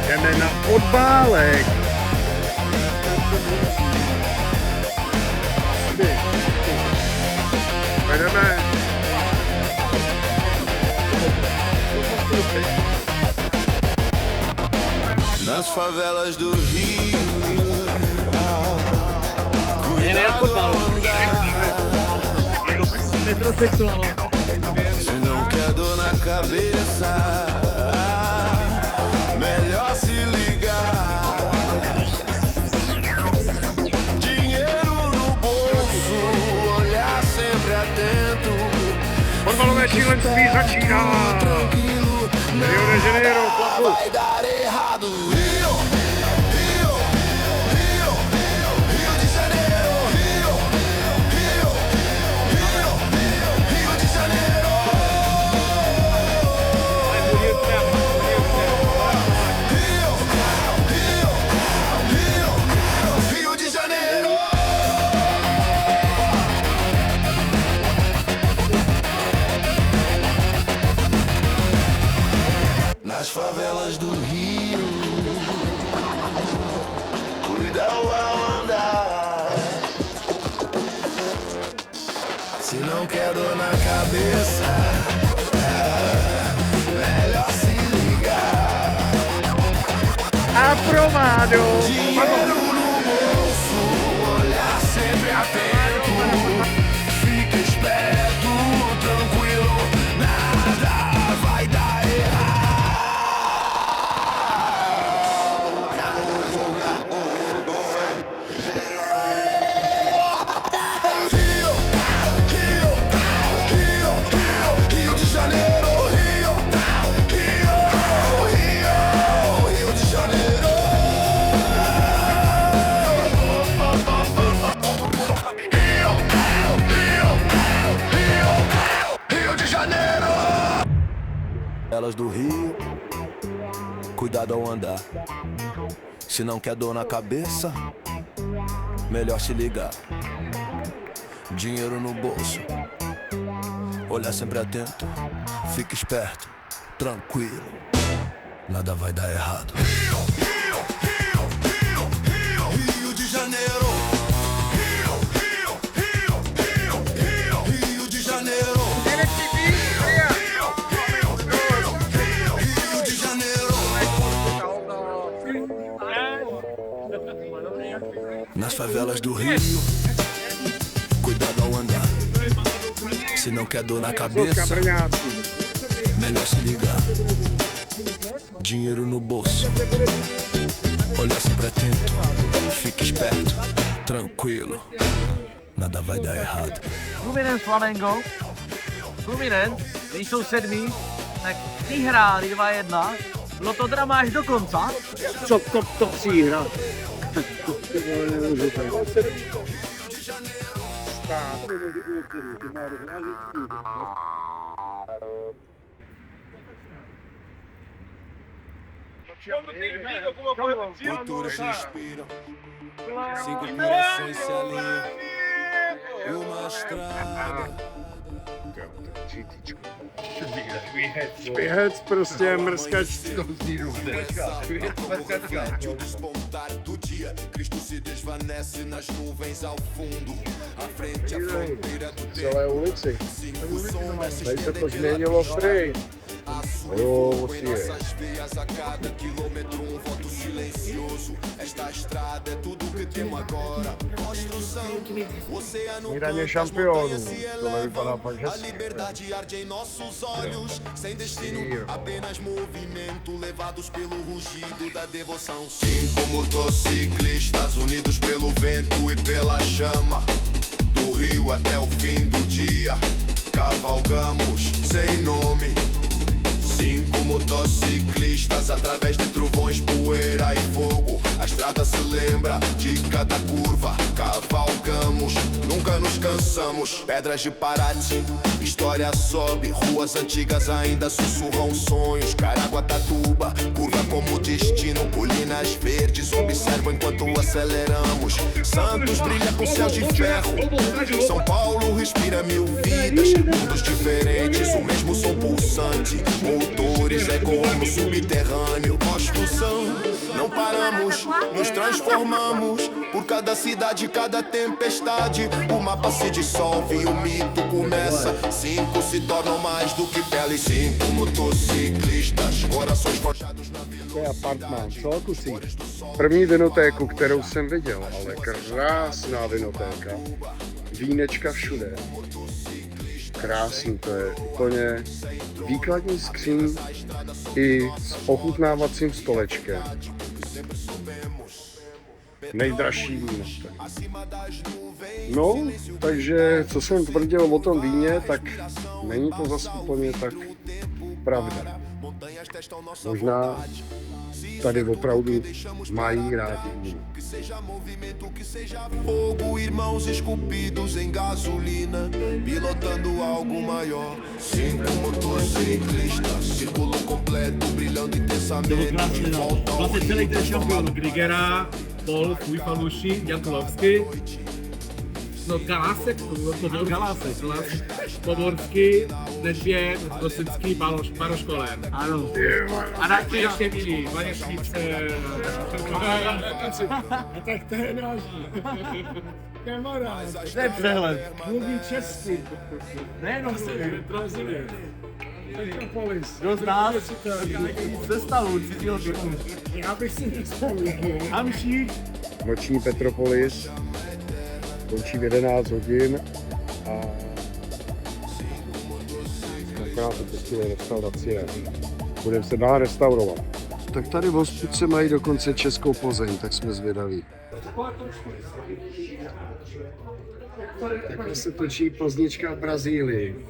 Jdeme na odbálek. Jdeme. Nas favelas do Rio, se não quer dor na cabeça, melhor se ligar. Dinheiro no bolso, olhar sempre atento. Porvalové šílenství začíná. Rio de Janeiro, Vai dar errado. Rio de Janeiro, Rio de Janeiro. Rio de Janeiro. Nas favelas do Rio, cuida ao andar. Se não quer dor na cabeça, melhor se ligar. aprovado. Dinheiro no bolso, olhar sempre atento. Fica esperto, tranquilo, nada vai dar errado. Rio de Janeiro, Rio de Janeiro. Rio de Janeiro. Elas do Rio, cuidado ao andar. Se não quer dor na cabeça, melhor se ligar. Dinheiro no bolso, olhar sempre atento. Fica esperto, tranquilo, nada vai dar errado. Rio de Janeiro. Rio de Janeiro. Rio de Janeiro. Nas favelas do Rio, cuidado ao andar. Se não quer dor na cabeça, melhor se ligar. Dinheiro no bolso, olhar sempre atento. Fica esperto, tranquilo, nada vai dar errado. Fluminense Flamengo. Fluminense, když jsou sedmí, tak vyhráli 2-1. Bylo to drama až do konca. Co to přihra? Culturas me inspiram, sigo por essência linha, uma estrada. Špihec prostě mrskač. Despontar do dia, Cristo se desvanece nas nuvens ao fundo. À frente a fronteira do Celé ulici. som Tady se to změnilo free. Nossas veias a cada quilômetro voto silencioso. Esta estrada é tudo que temos agora. Construção, oceano Míraně šampionů. Tohle vypadá fakt a hezky. liberdade arde em nossos olhos. Sem destino, apenas movimento. Levados pelo rugido da devoção. 5 motociclistas unidos pelo vento e pela chama. Do rio até o fim do dia. Cavalgamos sem nome. 5 motociclistas através de trovões, poeira e fogo. A estrada se lembra de cada curva. Cavalgamos, nunca nos cansamos. Pedras de Paraty, história sobe. Ruas antigas ainda sussurram sonhos. Caraguatatuba, curva como destino. Colinas verdes observam enquanto aceleramos. Santos brilha com céus de ferro. São Paulo respira mil vidas. Mundos diferentes, o mesmo som pulsante. Motores ecoam no subterrâneo. Construção, não paramos, nos transformamos. Por cada cidade, cada tempestade. O mapa se dissolve e o mito começa. 5 se tornam mais do que pele. 5 motociclistas, corações forjados na To je apartmán, celkusí. První vinotéku, kterou jsem viděl, ale krásná vinotéka. Vínečka všude. Krásný, to je úplně výkladní skříň i s ochutnávacím stolečkem. Nejdražší víno. No, takže co jsem tvrdil o tom víně, tak není to zase úplně tak pravda. Možná tady opravdu mají rádi víno. que seja movimento, que seja fogo, irmãos esculpidos em gasolina, pilotando algo maior. 5 motociclistas, círculo completo, brilhando intensamente. Volta ao Vlastně celý ten rio, šampion Grigera, Paul, tvůj fanoušek, Jan Kolovský, no Galásek, Poborský, Nedvěd, Rosický, Baroš Koller. Ano. A na ty ještě milí, Vaněšnice. Tak to je náš kamarád. To je přehled. Mluví česky. Nejenom si, Brazílii. Petropolis. Kdo z nás? Sestavu, cítil typu. Já bych si nevzpomněl. Amšík. Noční Petropolis končí v 11 hodin a akorát to pustili restauraci a budeme se dál restaurovat. Tak tady v hospodce mají dokonce českou Plzeň, tak jsme zvědaví. Takhle se točí Plznička v Brazílii.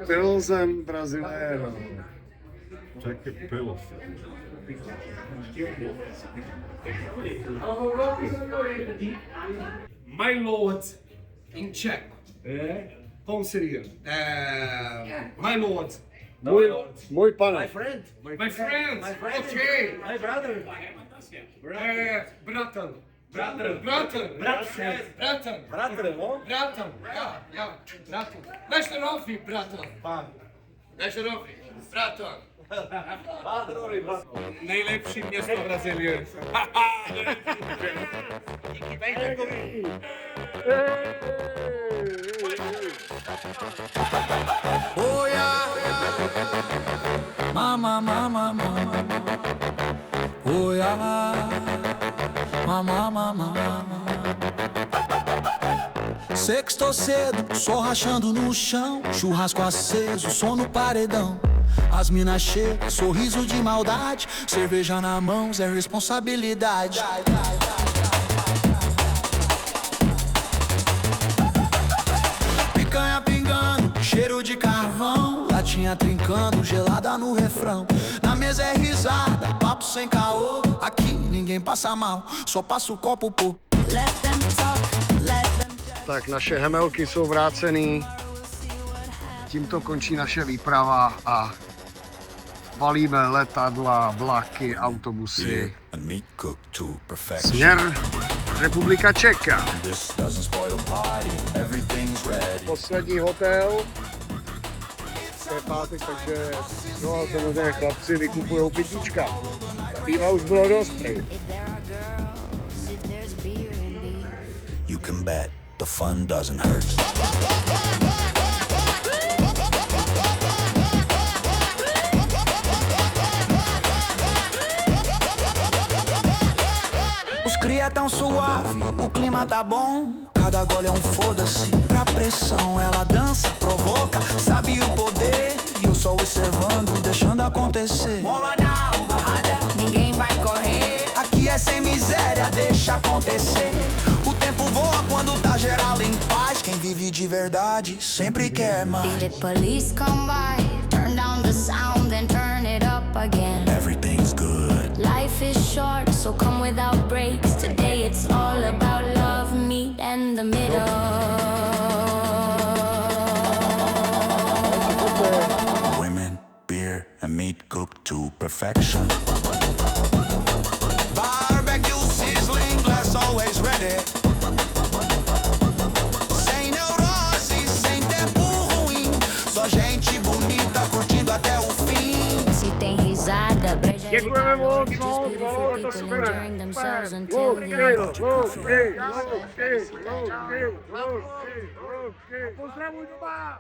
Pilsem Braziliano. Čekaj, pilo. My lord in Czech. Como seria? My lord. Můj pane. friend. My friend. Okay. My brother. Bratan. Brother. Bratan. Bratan. Bratan. Ja. Bratan. Nešterofi, bratan. Nešterofi. Bratan. Nejlepší město Brazílie. Oh yeah. Mama, mama, mama. Oh yeah. Mama, mama, mama. Sextou cedo, sol rachando no chão, churrasco aceso, som no paredão. As minas cheias, sorriso de maldade, cerveja na mão, é responsabilidade. Picanha pingando, cheiro de carvão, latinha trincando, gelada no refrão. Na mesa é risada, papo sem caô, aqui ninguém passa mal, só passa o copo por. Tak naše hemelky jsou vrácený. Tímto končí naše výprava a valíme letadla, vlaky, autobusy. Směr Republika Čeka. Poslední hotel dneska je pátek, takže no a samozřejmě chlapci vykupujou pitíčka. Piva už bylo dost, prej. You can bet the fun doesn't hurt. Os cria tão suave, o clima tá bom. Cada gole é foda-se pra pressão. Ela dança, provoca, sabe o poder. E eu só observando, deixando acontecer. Mola não, barrada, ninguém vai correr. Aqui é sem miséria, deixa acontecer. O tempo voa quando tá geral em paz. Quem vive de verdade sempre quer mais. The police come by, turn down the sound and turn it up again. Everything's good. Life is short, so come without breaks. Today it's all about love, meet in the middle. Women, beer, and meat cooked to perfection. Barbecue sizzling, glass always ready. Sem neurose, sem tempo ruim. Só gente bonita curtindo até o fim. Se tem risada, breja de Děkujeme moc, beautiful people enjoying themselves until the end. Pozdravuj doma!